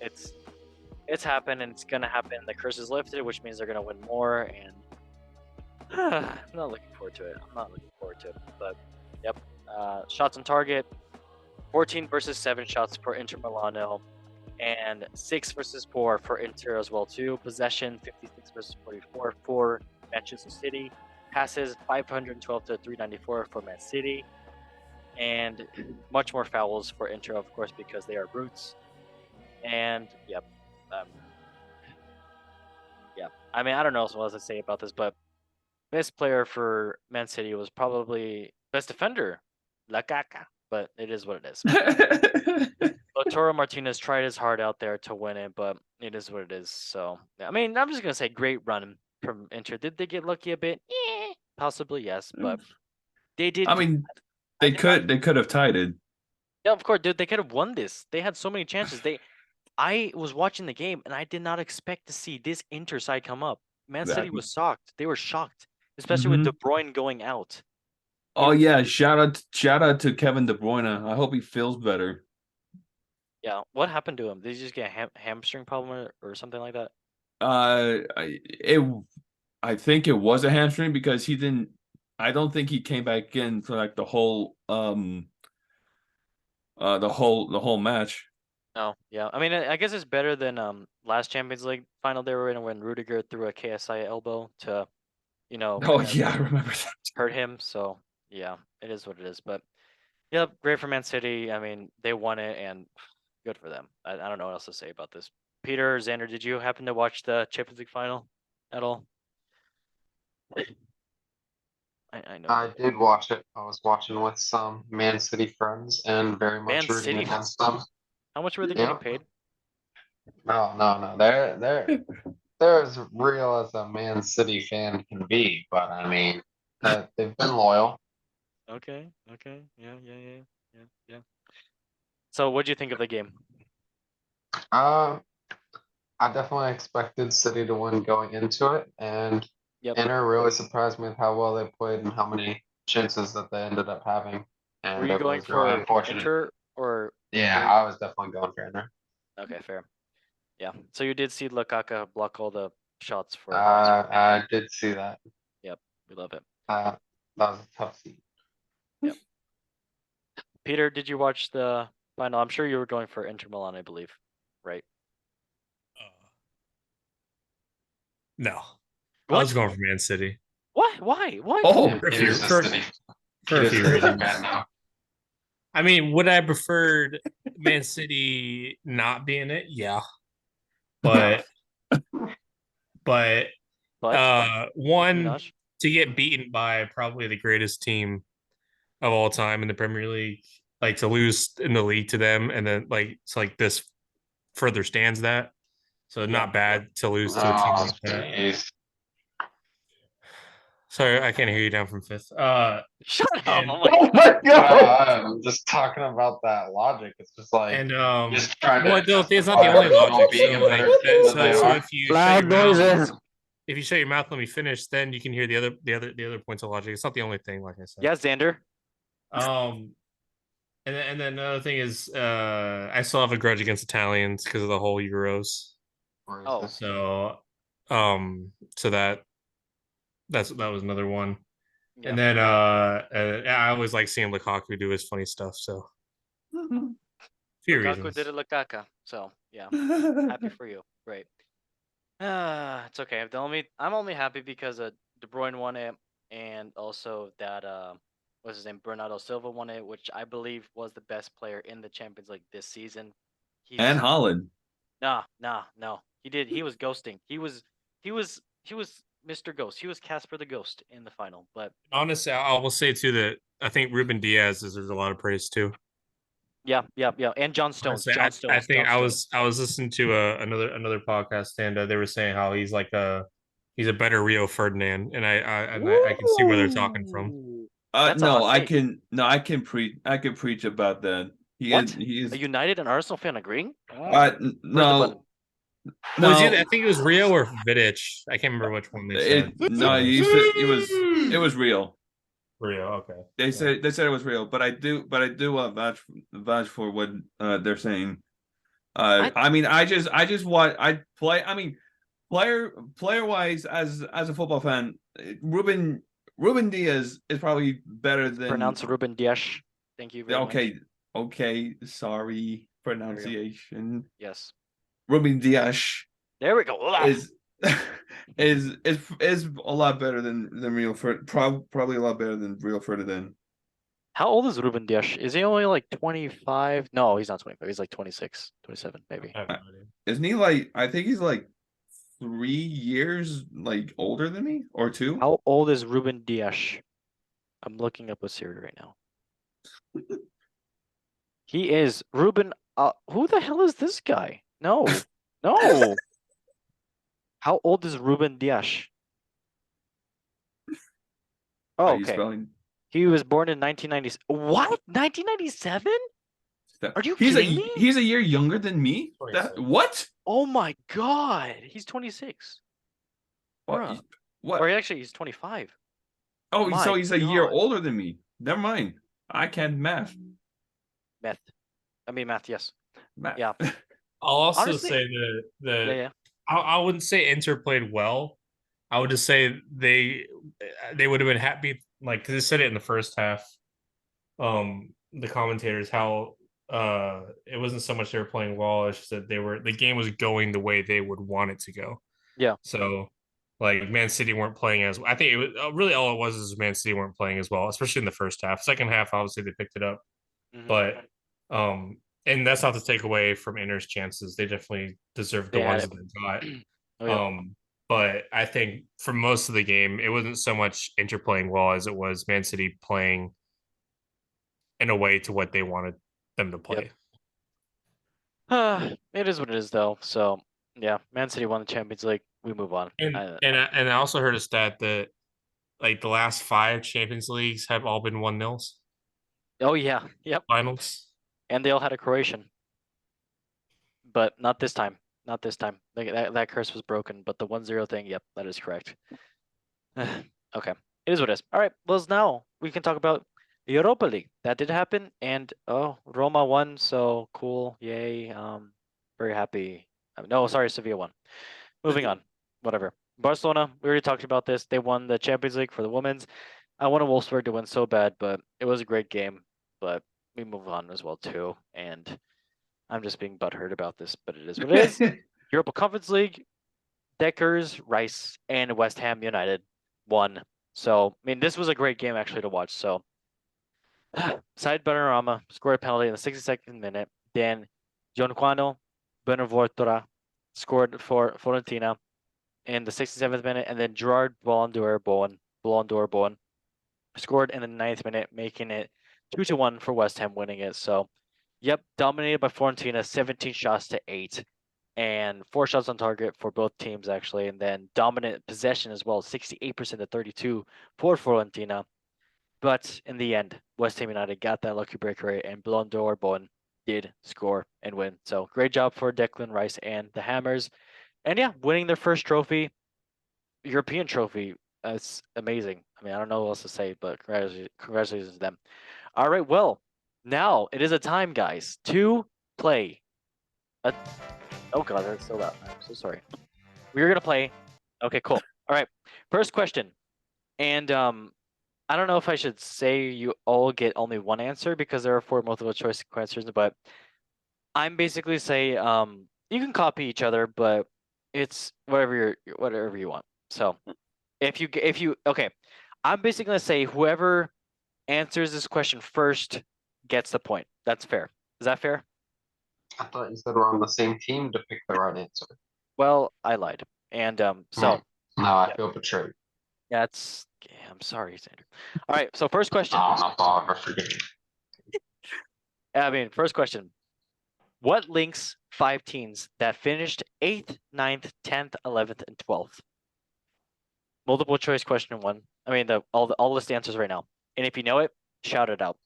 it's happened and it's gonna happen. The curse is lifted, which means they're gonna win more, and I'm not looking forward to it. But yep, shots on target, 14 versus 7 shots for Inter Milano, and 6 versus 4 for Inter as well too. Possession 56 versus 44 for Manchester City. Passes 512 to 394 for Man City, and much more fouls for Inter, of course, because they are brutes. And yep, yeah. I mean, I don't know what else to say about this, but best player for Man City was probably best defender, Lukaku. But it is what it is. Lautaro Martinez tried his heart out there to win it, but it is what it is. So I mean, I'm just gonna say great run from Inter. Did they get lucky a bit? Possibly yes, but they did. I mean, they could have tied it. Yeah, of course, dude. They could have won this. They had so many chances. I was watching the game and I did not expect to see this Inter side come up. Man City was shocked. They were shocked, especially with De Bruyne going out. Oh yeah, shout out to Kevin De Bruyne. I hope he feels better. Yeah, what happened to him? Did he just get a hamstring problem or something like that? I think it was a hamstring because he didn't. I don't think he came back in for like the whole match. Oh, yeah. I mean, I guess it's better than last Champions League final they were in when Rudiger threw a KSI elbow to, Oh yeah, I remember that. hurt him. So yeah, it is what it is. But yeah, great for Man City. I mean, they won it and good for them. I don't know what else to say about this. Peter, Xander, did you happen to watch the Champions League final at all? I know. I did watch it. I was watching with some Man City friends and very much Man rooting City against them. How much were they getting Yeah. paid? No. They're as real as a Man City fan can be, but I mean, they've been loyal. Okay. Yeah. So what do you think of the game? I definitely expected City to win going into it, and Yep. Inter really surprised me with how well they played and how many chances that they ended up having. And Were you it going was really for unfortunate. Inter or? Yeah, I was definitely going for Inter. Okay, fair. Yeah. So you did see Lukaku block all the shots for. I did see that. Yep, we love it. That was a tough seat. Yep. Peter, did you watch the final? I'm sure you were going for Inter Milan, I believe, right? No. What? I was going for Man City. What? Why? Oh, For a few, Peter's a for, City. for a Peter's few a City reasons. fan now. I mean, would I preferred Man City not be in it? Yeah. But one, Gosh. to get beaten by probably the greatest team of all time in the Premier League, like to lose in the league to them, and then like it's like this further stands that. So not bad to lose to a team Oh, like that. jeez. Sorry, I can't hear you down from fifth. Shut up! and- Oh my god! I'm just talking about that logic. It's just like And just trying to. well, it's not the only logic. being So a like, better team than they so are. if you shut Loud your mouth, noises. if you shut your mouth, let me finish. Then you can hear the other points of logic. It's not the only thing, like I said. Yeah, Xander. And then another thing is, I still have a grudge against Italians because of the whole Euros. Oh. So, so that was another one. Yeah. And then I always like seeing Lukaku do his funny stuff. So, few Lukaku reasons. did it Lukaku. So yeah, happy for you. Great. It's okay. I'm only happy because De Bruyne won it, and also that what's his name, Bernardo Silva won it, which I believe was the best player in the Champions League this season. And Holland. No. He did. He was ghosting. He was Mr. Ghost. He was Casper the Ghost in the final. But Honestly, I will say too that I think Ruben Diaz deserves a lot of praise too. yeah. And John Stones. Honestly, I think I was listening to another podcast, and they were saying how he's like a He's a better Rio Ferdinand, and I can see where they're talking from. Ooh. That's a No, hot I take. can preach about that. What? He is A United and Arsenal fan agreeing? uh Where's the button? no, Was no. it? I think it was Rio or Vidic. I can't remember which one they said. It was real. Rio. Okay. They said it was real, but I do vouch for what they're saying. I mean, I just want I play. I mean, player wise, as a football fan, Ruben Diaz is probably better than. Pronounce Ruben Dias. Thank you very much. Okay, sorry pronunciation. Yes. Ruben Dias There we go. is is a lot better than Rio Ferdinand. Probably a lot better than Rio Ferdinand. How old is Ruben Dias? Is he only like 25? No, he's not 25. He's like 26, 27, maybe. I have no idea. Isn't he like? I think he's like 3 years like older than me, or 2. How old is Ruben Dias? I'm looking up with Siri right now. He is Ruben. Who the hell is this guy? No, no. How old is Ruben Dias? Oh, How you okay. spelling? He was born in 1990. What? 1997? Are you He's kidding me? He's a year younger than me. 26. What? Oh my God. He's 26. What? Bruh. What? Or actually, he's 25. Oh, My so he's a year God. older than me. Never mind. I can't math. Math. I mean, math, yes. Math. Yeah. I'll also Honestly- say the Yeah. I wouldn't say Inter played well. I would just say they would have been happy, like, because they said it in the first half. The commentators, how it wasn't so much they were playing well, it's just that the game was going the way they would want it to go. Yeah. So, like, Man City weren't playing as. I think it was really all it was is Man City weren't playing as well, especially in the first half. Second half, obviously they picked it up, Mhm. but and that's not to take away from Inter's chances. They definitely deserved the They had ones it. that they got. Oh, yeah. But I think for most of the game, it wasn't so much Inter playing well as it was Man City playing in a way to what they wanted them to play. It is what it is, though. So, yeah, Man City won the Champions League. We move on. And I also heard a stat that like the last 5 Champions Leagues have all been 1-0 Oh, yeah. Yep. finals. And they all had a Croatian. But not this time. Not this time. That curse was broken. But the 1-0 thing, yep, that is correct. Okay. It is what it is. All right. Well, now we can talk about the Europa League. That did happen. And, oh, Roma won. So cool. Yay. Very happy. No, sorry, Sevilla won. Moving on. Whatever. Barcelona, we already talked about this. They won the Champions League for the women's. I wanted Wolfsburg to win so bad, but it was a great game. But we move on as well, too. And I'm just being butthurt about this, but it is what it is. Europa Conference League, Deckers, Rice, and West Ham United won. So, I mean, this was a great game actually to watch. So, Side Benrahma scored a penalty in the 62nd minute. Then, Gianquano Benaventura scored for Fiorentina in the 67th minute, and then Gerard Ballon d'Or Bowen scored in the 9th minute, making it 2-1 for West Ham, winning it. So, yep, dominated by Fiorentina, 17 shots to 8, and 4 shots on target for both teams actually, and then dominant possession as well, 68% to 32 for Fiorentina. But in the end, West Ham United got that lucky breakaway, and Ballon d'Or Bowen did score and win. So great job for Declan Rice and the Hammers. And yeah, winning their first trophy, European trophy. That's amazing. I mean, I don't know what else to say, but congratulations to them. All right, well, now it is a time, guys, to play. Oh god, that's so loud. I'm so sorry. We're gonna play. Okay, cool. All right, first question, and I don't know if I should say you all get only one answer because there are 4 multiple choice questions, but I'm basically say you can copy each other, but it's whatever you want. So if you okay, I'm basically gonna say whoever answers this question first gets the point. That's fair. Is that fair? I thought you said we're on the same team to pick the right answer. Well, I lied. And so Now I yeah. feel betrayed. That's I'm sorry, Sandra. All right, so first question. Oh, no, I'll ever forgive you. I mean, first question. What links 5 teams that finished 8th, 9th, 10th, 11th, and 12th? multiple choice question 1. I mean, I'll list the answers right now. And if you know it, shout it out.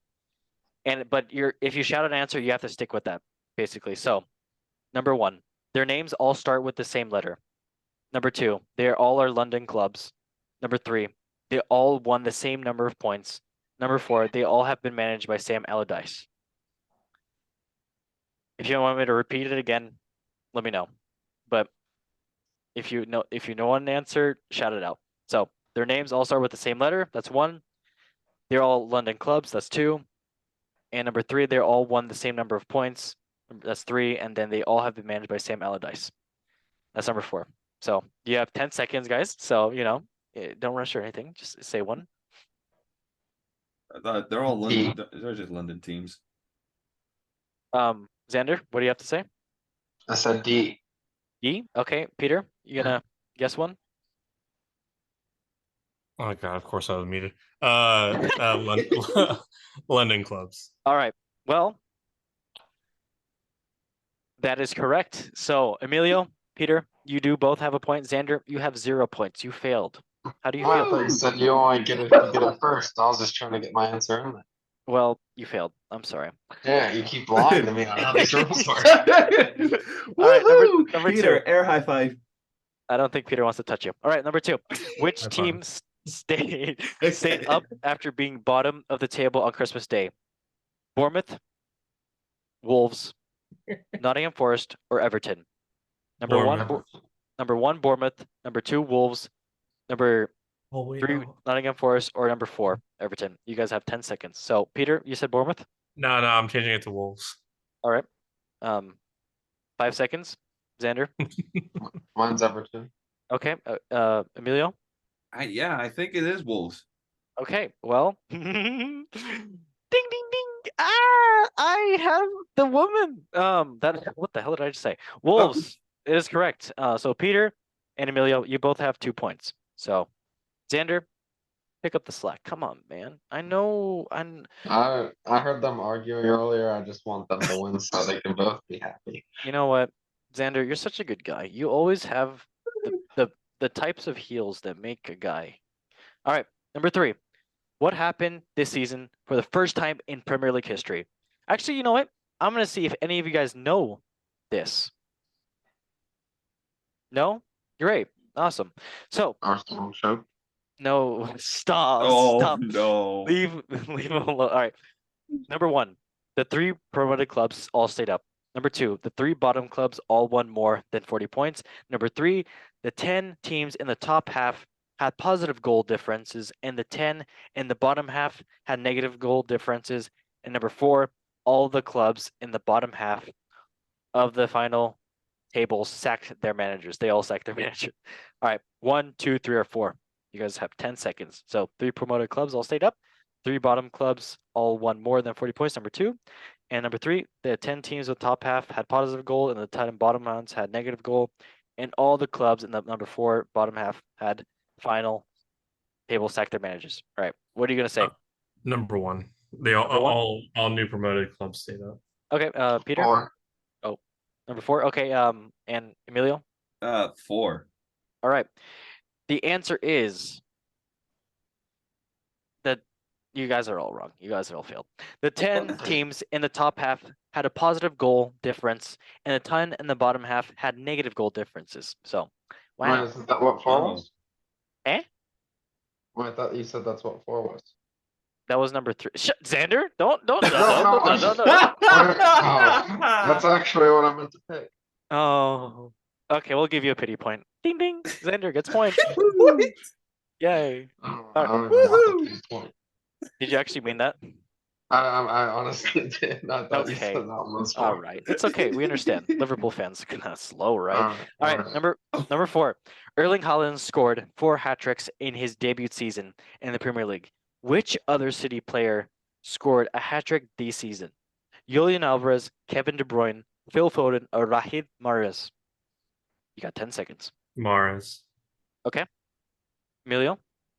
But if you shout an answer, you have to stick with that, basically. So, number 1, their names all start with the same letter. Number 2, they all are London clubs. Number 3, they all won the same number of points. Number 4, they all have been managed by Sam Allardyce. If you want me to repeat it again, let me know. But if you know an answer, shout it out. So their names all start with the same letter. That's 1. They're all London clubs. That's 2. And number 3, they all won the same number of points. That's 3. And then they all have been managed by Sam Allardyce. That's number 4. So you have 10 seconds, guys. So don't rush or anything. Just say one. I thought they're all London. They're just London teams. Xander, what do you have to say? I said D. E. Okay, Peter, you gonna guess one? Oh god, of course I was muted. London clubs. All right. Well, that is correct. So Emilio, Peter, you do both have a point. Xander, you have 0 points. You failed. How do you feel? You said you only get it first. I was just trying to get my answer in there. Well, you failed. I'm sorry. Yeah, you keep lying to me on how these rules work. All right, number Peter, 2. air high five. I don't think Peter wants to touch you. All right, number 2. Which High team stayed up after being bottom of the table on Christmas Day? Bournemouth, Wolves, Nottingham Forest, or Everton? Number 1, Bournemouth. Number 2, Wolves. Number 3, Nottingham Forest, or number 4, Everton. You guys have 10 seconds. So, Peter, you said Bournemouth? No, I'm changing it to Wolves. All right. 5 seconds. Xander? Mine's Everton. Okay. Emilio? I think it is Wolves. Okay. Well, ding, ding, ding. Ah, I have the woman. What the hell did I just say? Wolves. It is correct. So Peter and Emilio, you both have 2 points. So, Xander, pick up the slack. Come on, man. I know. I heard them arguing earlier. I just want them to win so they can both be happy. You know what, Xander, you're such a good guy. You always have the types of heels that make a guy. All right, number 3. What happened this season for the first time in Premier League history? Actually, you know what? I'm gonna see if any of you guys know this. No? Great. Awesome. So Arsenal show. no, stop. Oh Stop. no! Leave him alone. All right. Number 1, the 3 promoted clubs all stayed up. Number 2, the 3 bottom clubs all won more than 40 points. Number 3, the 10 teams in the top half had positive goal differences, and the 10 in the bottom half had negative goal differences. And number 4, all the clubs in the bottom half of the final table sacked their managers. They all sacked their manager. All right, 1, 2, 3, or 4. You guys have 10 seconds. So 3 promoted clubs all stayed up. 3 bottom clubs all won more than 40 points. Number 2. And number 3, the 10 teams with top half had positive goal, and the 10 bottom ones had negative goal. And all the clubs in the number 4 bottom half had final table sacked their managers. All right, what are you gonna say? Number 1. They all new promoted clubs stayed up. Okay, Peter. 4. Oh, number 4. Okay, and Emilio. 4. All right, the answer is that you guys are all wrong. You guys are all failed. The 10 teams in the top half had a positive goal difference, and the 10 in the bottom half had negative goal differences. So, wow. Wait, isn't that what 4 was? Eh? Well, I thought you said that's what 4 was. That was number 3. Xander, don't. No. No. That's actually what I meant to pick. Oh, okay. We'll give you a pity point. Ding ding. Xander gets point. Yay. I don't even want the point. Did you actually mean that? I honestly did. I thought you Okay. said that was All 4. right. It's okay. We understand. Liverpool fans are kind of slow, right? Alright, All right. alright. Number 4. Erling Haaland scored 4 hat tricks in his debut season in the Premier League. Which other City player scored a hat trick this season? Julian Alvarez, Kevin De Bruyne, Phil Foden, or Riyad Mahrez? You got 10 seconds. Mahrez. Okay. Emilio?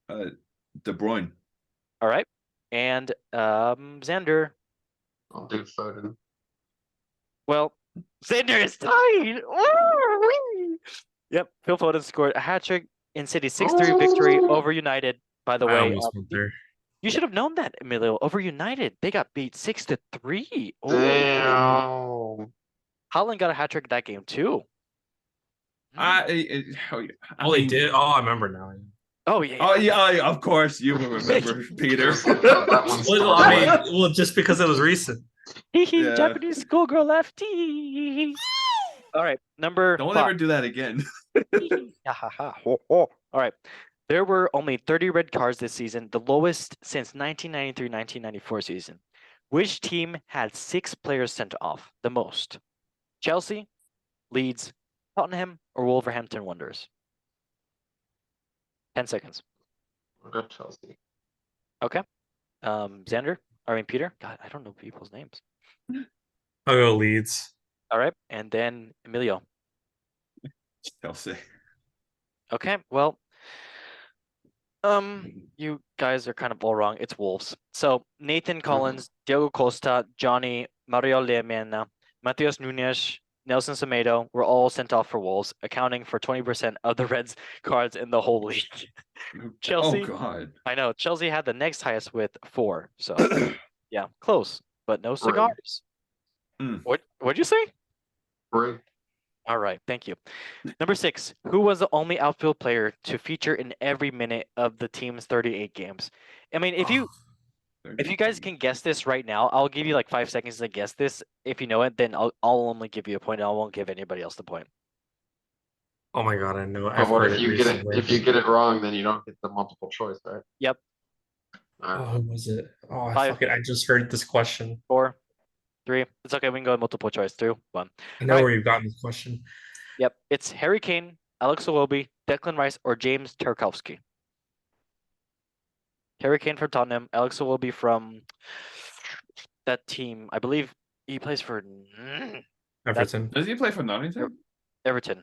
De Bruyne. All right. And Xander. I'll do Foden. Well, Xander is tied. Woo-wee. Yep. Phil Foden scored a hat trick In City 6-3 victory over United. By the I way, almost went there. you should have known that, Emilio. Over United, they got beat 6-3. Oh, Damn. Haaland got a hat trick that game too. I Oh, they did. Oh, I remember now. Oh yeah. Oh yeah, of course you will remember, Peter. Just like how that one Well, started. I mean, well, just because it was recent. Yeah. Japanese schoolgirl lefty. All right, number Don't 5. ever do that again. All right. There were only 30 red cards this season, the lowest since 1993-1994 season. Which team had 6 players sent off the most? Chelsea, Leeds, Tottenham, or Wolverhampton Wanderers? 10 seconds. We'll go Chelsea. Okay. Peter. God, I don't know people's names. I'll go Leeds. All right, and then Emilio. Chelsea. Okay, well, you guys are kind of all wrong. It's Wolves. So Nathan Collins, Diego Costa, Johnny, Mario Lemena, Matheus Nunes, Nelson Semedo were all sent off for Wolves, accounting for 20% of the Reds cards in the whole league. Chelsea, Oh God. I know Chelsea had the next highest with 4. So yeah, close, but no cigars. Mm. What'd you say? Three. All right, thank you. Number 6, who was the only outfield player to feature in every minute of the team's 38 games? I mean, if you guys can guess this right now, I'll give you like 5 seconds to guess this. If you know it, then I'll only give you a point. I won't give anybody else the point. Oh my god, I know. But I've what heard if it you get it? recently. If you get it wrong, then you don't get the multiple choice, right? Yep. All Oh, right. who was it? Oh, 5. fuck it. I just heard this question. 4, 3. It's okay. We can go with multiple choice. 2, 1. I know Right. where you've gotten this question. Yep. It's Harry Kane, Alex Iwobi, Declan Rice, or James Tarkowski. Harry Kane from Tottenham, Alex Iwobi from that team. I believe he plays for Everton. Does he play for Nottingham? Everton.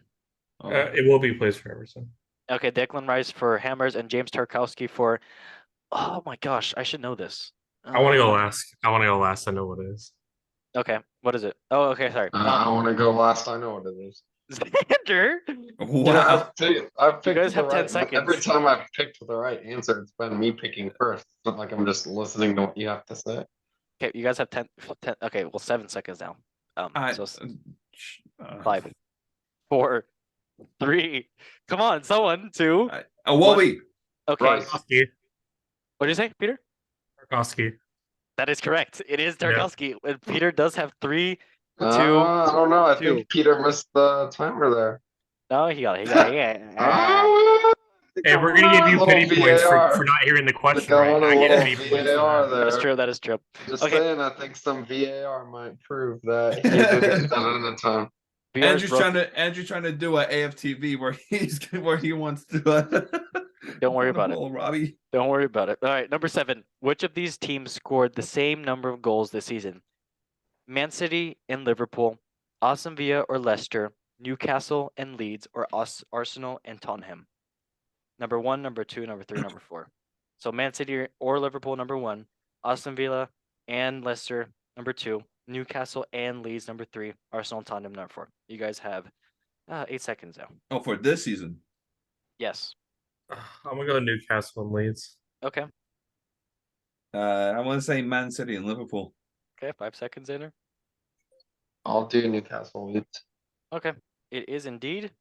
Oh. It will be plays for Everton. Okay, Declan Rice for Hammers and James Tarkowski for. Oh my gosh, I should know this. I want to go last. I know what it is. Okay, what is it? Oh, okay, sorry. I want to go last. I know what it is. Xander. Wow. I've picked guys the have 10 right. seconds. Every time I've picked the right answer, it's been me picking first. It's not like I'm just listening to what you have to say. Okay, you guys have 10. Okay, well, 7 seconds now. So 5, 4, 3. Come on, someone. 2. Iwobi. Okay. Right. Tarkowski. What did you say, Peter? Tarkowski. That is correct. It is Tarkowski. And Peter does have 3. I don't know. I 2. think Peter missed the timer there. No, he got it. Yeah. Hey, we're gonna give you Little pity points VAR. for not hearing the question Go right. on a I get little pity points for VAR that. there. That is true. That is true. Just Okay. saying, I think some VAR might prove that he didn't get that in the time. Andrew's trying to do a AFTV where he wants to. Don't worry about it. Robbie. Don't worry about it. All right, number 7. Which of these teams scored the same number of goals this season? Man City and Liverpool, Aston Villa or Leicester, Newcastle and Leeds, or Arsenal and Tottenham? Number 1, number 2, number 3, number 4. So Man City or Liverpool, number 1, Aston Villa and Leicester, number 2, Newcastle and Leeds, number 3, Arsenal and Tottenham, number 4. You guys have 8 seconds now. Oh, for this season. Yes. I'm gonna go Newcastle and Leeds. Okay. I want to say Man City and Liverpool. Okay, 5 seconds in. I'll do Newcastle Leeds. Okay. It is indeed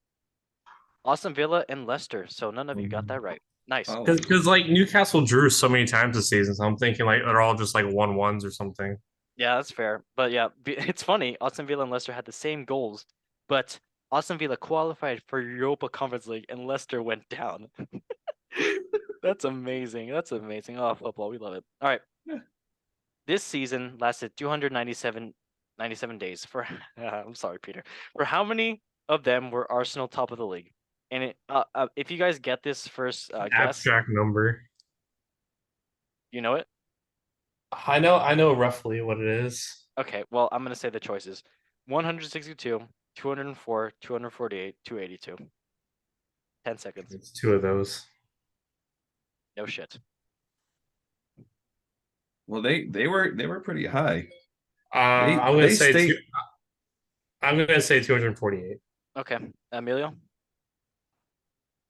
Aston Villa and Leicester. So none of you got that right. Nice. Oh. Because like Newcastle drew so many times this season, so I'm thinking like they're all just like 1-1s or something. Yeah, that's fair. But yeah, it's funny. Aston Villa and Leicester had the same goals, but Aston Villa qualified for Europa Conference League and Leicester went down. That's amazing. That's amazing. Oh, football. We love it. All right. Yeah. This season lasted 297 days for I'm sorry, Peter. For how many of them were Arsenal top of the league? And if you guys get this first guess, Abstract number. you know it? I know roughly what it is. Okay, well, I'm going to say the choices. 162, 204, 248, 282. 10 seconds. It's 2 of those. No shit. Well, they were pretty high. I'm gonna say I'm gonna say 248. Okay, Emilio?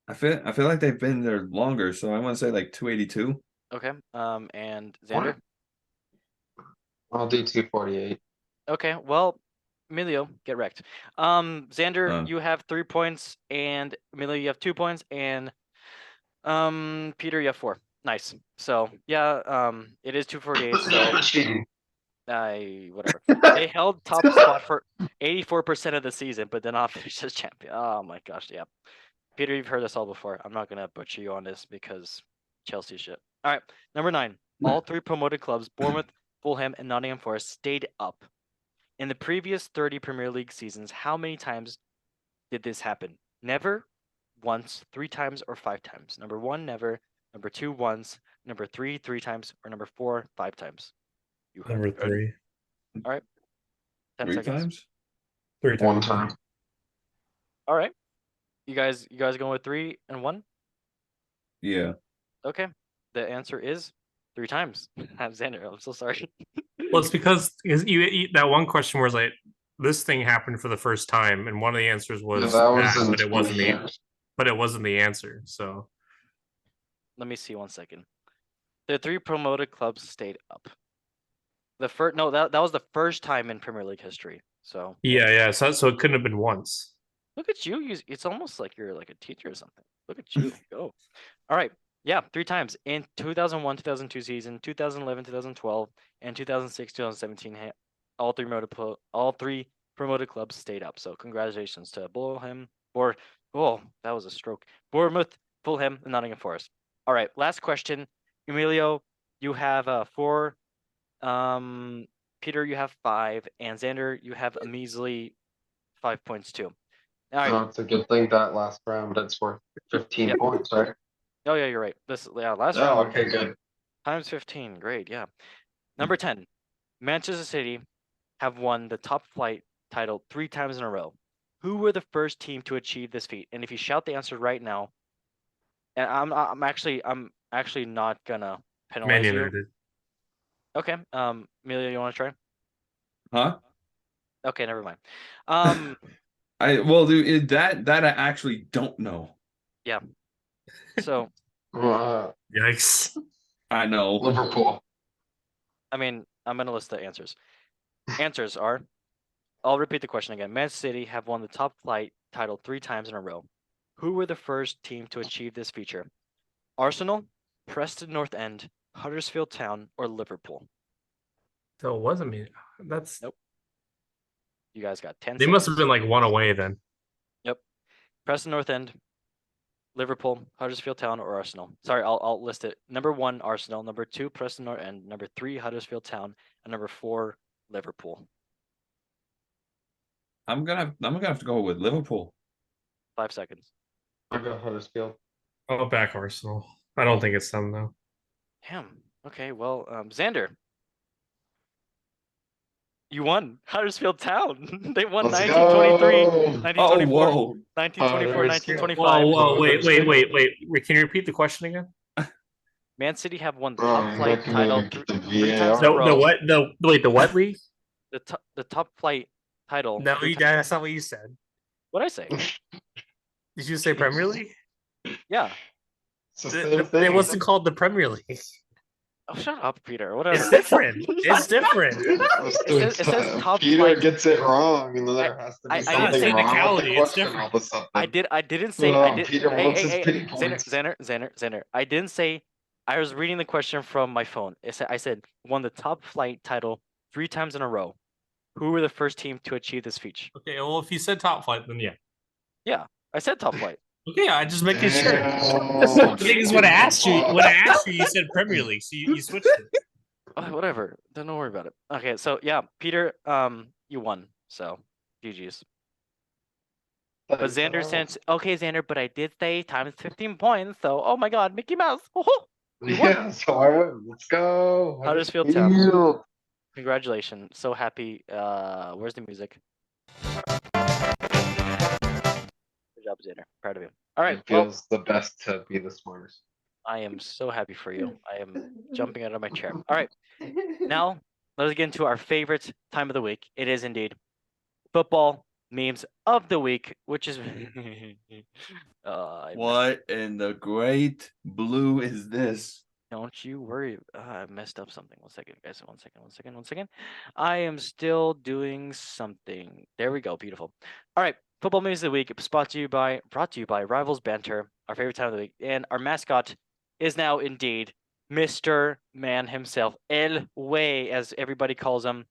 I feel like they've been there longer, so I want to say like 282. Okay. And Xander. I'll do 248. Okay. Well, Emilio, get wrecked. Xander, you have 3 points, and Emilio, you have 2 points, and Peter, you have 4. Nice. So yeah, it is 248. So Cheating. whatever. They held top spot for 84% of the season, but then not finished as champion. Oh my gosh, yeah. Peter, you've heard this all before. I'm not gonna butcher you on this because Chelsea shit. All right, number 9. All 3 promoted clubs, Bournemouth, Fulham, and Nottingham Forest, stayed up. In the previous 30 Premier League seasons, how many times did this happen? Never, once, 3 times, or 5 times. Number 1, never. Number 2, once. Number 3, 3 times, or number 4, 5 times. You heard Number it. 3. All right. 10 3 seconds. times? 3 One times. time. All right. You guys going with 3 and 1? Yeah. Okay. The answer is 3 times. Xander, I'm so sorry. Well, it's because you that one question was like, this thing happened for the first time, and one of the answers was that was that, in but it wasn't 20 the years. answer. So Let me see 1 second. The 3 promoted clubs stayed up. The first that was the first time in Premier League history. So yeah. So it couldn't have been once. look at you. It's almost like you're like a teacher or something. Look at you. Go. All right. Yeah, 3 times in 2001, 2002 season, 2011, 2012, and 2006, 2017. All 3 promoted clubs stayed up. So congratulations to Fulham. That was a stroke. Bournemouth, Fulham, and Nottingham Forest. All right. Last question. Emilio, you have 4. Peter, you have 5, and Xander, you have a measly 5 points too. All right. It's a good thing that last round it's worth 15 Yep. points, right? Oh yeah, you're right. Last Oh, round okay, good. times 15. Great, yeah. Number 10. Manchester City have won the top flight title 3 times in a row. Who were the first team to achieve this feat? And if you shout the answer right now, and I'm actually not gonna penalize Man you. United. Okay. Amelia, you want to try? Huh? Okay, never mind. Dude, that I actually don't know. Yeah. So Yikes. I know. Liverpool. I mean, I'm gonna list the answers. Answers are, I'll repeat the question again. Man City have won the top flight title 3 times in a row. Who were the first team to achieve this feature? Arsenal, Preston North End, Huddersfield Town, or Liverpool? So it wasn't me. That's Nope. You guys got 10 They seconds. must have been like 1 away then. Yep. Preston North End, Liverpool, Huddersfield Town, or Arsenal. Sorry, I'll list it. Number 1, Arsenal. Number 2, Preston North End. Number 3, Huddersfield Town, and number 4, Liverpool. I'm gonna have to go with Liverpool. 5 seconds. I go Huddersfield. I'll back Arsenal. I don't think it's them though. Damn. Okay, well, Xander. You won. Huddersfield Town. They won Let's 1923, go. 1924, whoa. 1924, Huddersfield. 1925. Whoa, wait. Can you repeat the question again? Man City have won the Bro, top flight making title me get 3 the times in a VAR. row. The what? The what league? The top flight title. No, 3 times. that's not what you said. What'd I say? Did you say Premier League? Yeah. It's the same thing. It wasn't called the Premier League. Oh, shut up, Peter. Whatever. It's different. It's different. It says top Peter flight. gets it wrong, and then there has to be I something didn't say wrong with technicality, the it's question different. all of a sudden. I didn't say. Oh, I did. Peter wants his pity points. Xander. I didn't say. I was reading the question from my phone. I said won the top flight title 3 times in a row. Who were the first team to achieve this feat? Okay, well, if you said top flight, then yeah. Yeah, I said top flight. Okay, I just making sure. Damn. Because when I asked you, you said Premier League, so you switched it. Whatever. Don't worry about it. Okay, so yeah, Peter, you won. So GG's. But Xander said, okay, Xander, but I did say times 15 points. So, oh my God, Mickey Mouse. Oh, Yeah, so I win. Let's go. Huddersfield Town. Congratulations. So happy. Where's the music? Good job, Xander. Proud of you. All right. It Well, feels the best to be the smartest. I am so happy for you. I am jumping out of my chair. All right. Now, let's get into our favorite time of the week. It is indeed football memes of the week, which is What in the great blue is this? don't you worry. I messed up something. 1 second, guys. 1 second. 1 second. 1 second. I am still doing something. There we go. Beautiful. All right. Football memes of the week. Brought to you by Rivals Banter, our favorite time of the week, and our mascot is now indeed Mr. Man himself, El Way, as everybody calls him.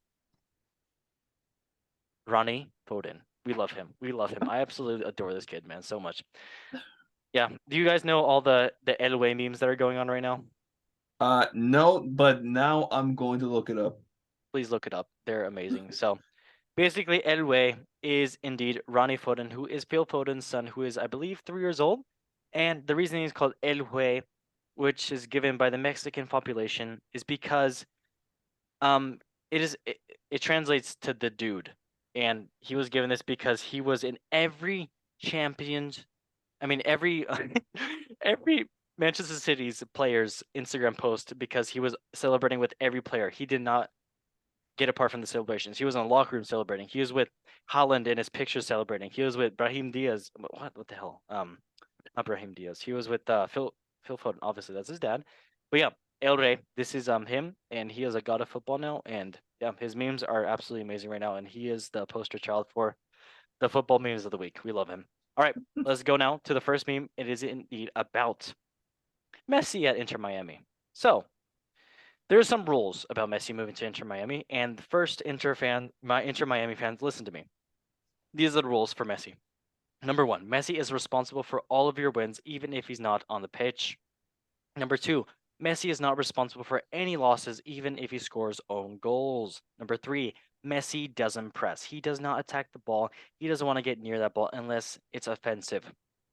Ronnie Foden. We love him. We love him. I absolutely adore this kid, man, so much. Yeah. Do you guys know all the El Way memes that are going on right now? No, but now I'm going to look it up. Please look it up. They're amazing. So basically, Elway is indeed Ronnie Foden, who is Phil Foden's son, who is, I believe, 3 years old. And the reason he's called Elway, which is given by the Mexican population, is because it translates to the dude. And he was given this because he was in every every every Manchester City's players' Instagram post because he was celebrating with every player. He did not get apart from the celebrations. He was in the locker room celebrating. He was with Holland in his pictures celebrating. He was with Brahim Diaz. What the hell? Not Brahim Diaz. He was with Phil Foden. Obviously, that's his dad. But yeah, El Rey. This is him, and he is a god of football now. And yeah, his memes are absolutely amazing right now, and he is the poster child for the football memes of the week. We love him. All right, let's go now to the first meme. It is indeed about Messi at Inter Miami. So there are some rules about Messi moving to Inter Miami, and the first Inter Miami fans, listen to me. These are the rules for Messi. Number 1, Messi is responsible for all of your wins, even if he's not on the pitch. Number 2, Messi is not responsible for any losses, even if he scores own goals. Number 3, Messi doesn't press. He does not attack the ball. He doesn't want to get near that ball unless it's offensive.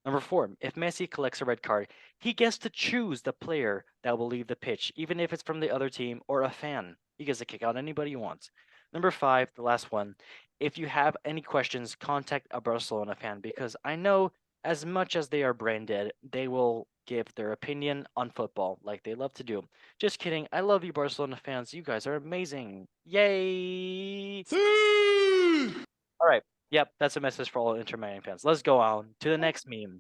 Number 4, if Messi collects a red card, he gets to choose the player that will leave the pitch, even if it's from the other team or a fan. He gets to kick out anybody he wants. Number 5, the last one, if you have any questions, contact a Barcelona fan because I know as much as they are brain dead, they will give their opinion on football like they love to do. Just kidding. I love you, Barcelona fans. You guys are amazing. Yay! All right. Yep, that's a message for all Inter Miami fans. Let's go on to the next meme.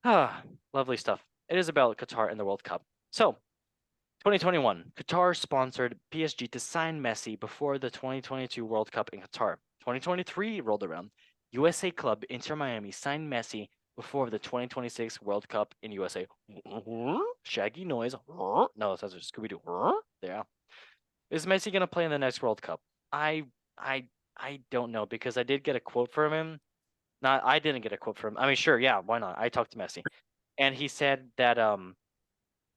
Ah, lovely stuff. It is about Qatar and the World Cup. So, 2021, Qatar sponsored PSG to sign Messi before the 2022 World Cup in Qatar. 2023 rolled around. USA club Inter Miami signed Messi before the 2026 World Cup in USA. Shaggy noise. No, that's Scooby-Doo. Yeah. Is Messi gonna play in the next World Cup? I don't know because I did get a quote from him. Not I didn't get a quote from him. I mean, sure, yeah, why not? I talked to Messi, and he said that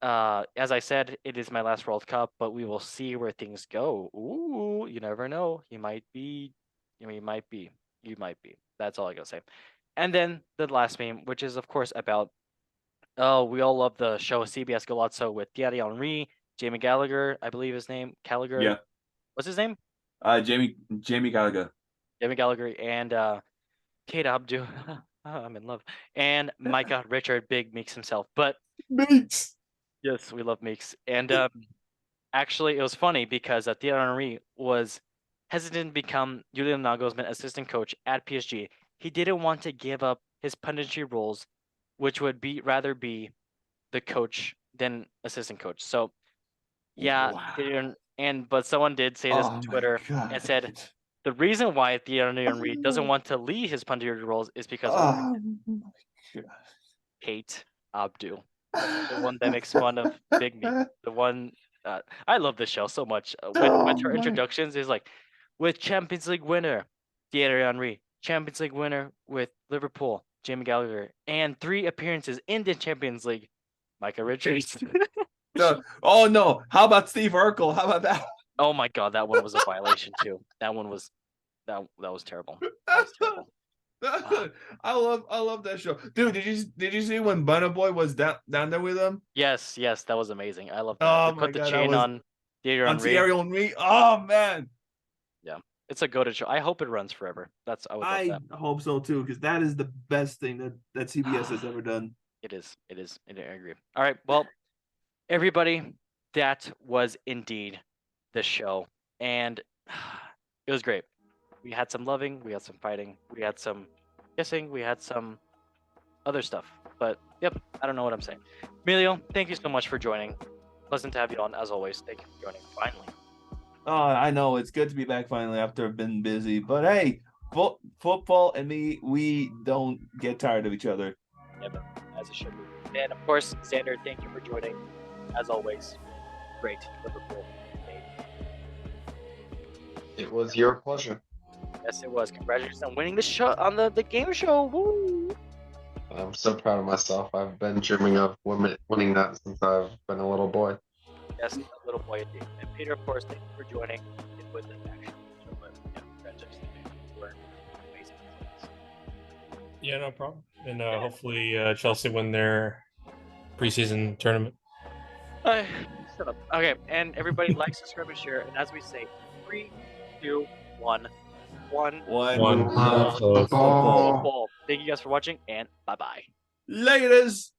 as I said, it is my last World Cup, but we will see where things go. Ooh, you never know. He might be. You might be. You might be. That's all I gotta say. And then the last meme, which is of course about. Oh, we all love the show CBS Golazo with Thierry Henry, Jamie Gallagher, I believe his name, Gallagher. Yeah. What's his name? Jamie Gallagher. Jamie Gallagher and Kate Abdu. I'm in love. And Micah Richard, Big Meeks himself. But Meeks. yes, we love Meeks. And actually, it was funny because Thierry Henry was hesitant to become Julian Nagelsmann assistant coach at PSG. He didn't want to give up his punditry roles, which would rather be the coach than assistant coach. So yeah, Wow. but someone did say this on my Twitter and God. said the reason why Thierry Henry doesn't want to leave his punditry roles is because of Oh my God. Kate Abdu, the one that makes fun of Big Meat. The one I love this show so much. With her introductions is like with Champions League winner Thierry Henry, Champions League winner with Liverpool, Jamie Gallagher, and 3 appearances in the Champions League, Micah Richards. No. Oh no! How about Steve Urkel? How about that? Oh my God, that one was a violation too. That one was that was terrible. That was terrible. I love that show, dude. Did you see when Burna Boy was down there with him? Yes, that was amazing. I love that. Oh They my put the God, chain that was on Thierry on Henry. Thierry Henry. Oh man, Yeah, it's a goated show. I hope it runs forever. I would love that. hope so too, because that is the best thing that CBS has ever done. It is. I agree. All right. Well, everybody, that was indeed the show, and it was great. We had some loving, we had some fighting, we had some kissing, we had some other stuff. But yep, I don't know what I'm saying. Emilio, thank you so much for joining. Pleasant to have you on as always. Thank you for joining. Finally. I know it's good to be back finally after I've been busy, but hey, football and me, we don't get tired of each other. Yeah, but as it should be. And of course, Xander, thank you for joining. As always, great Liverpool. It was your pleasure. Yes, it was. Congratulations on winning the show on the game show. Woo! I'm so proud of myself. I've been dreaming of winning that since I've been a little boy. Yes, a little boy indeed. And Peter, of course, thank you for joining. It was an action show, but yeah, congratulations. You were amazing. Yeah, no problem. And hopefully Chelsea win their preseason tournament. Shut up. Okay, and everybody like, subscribe, and share. And as we say, 3, 2, 1. One. Love Football. Thank you guys for watching, and bye-bye. Laters.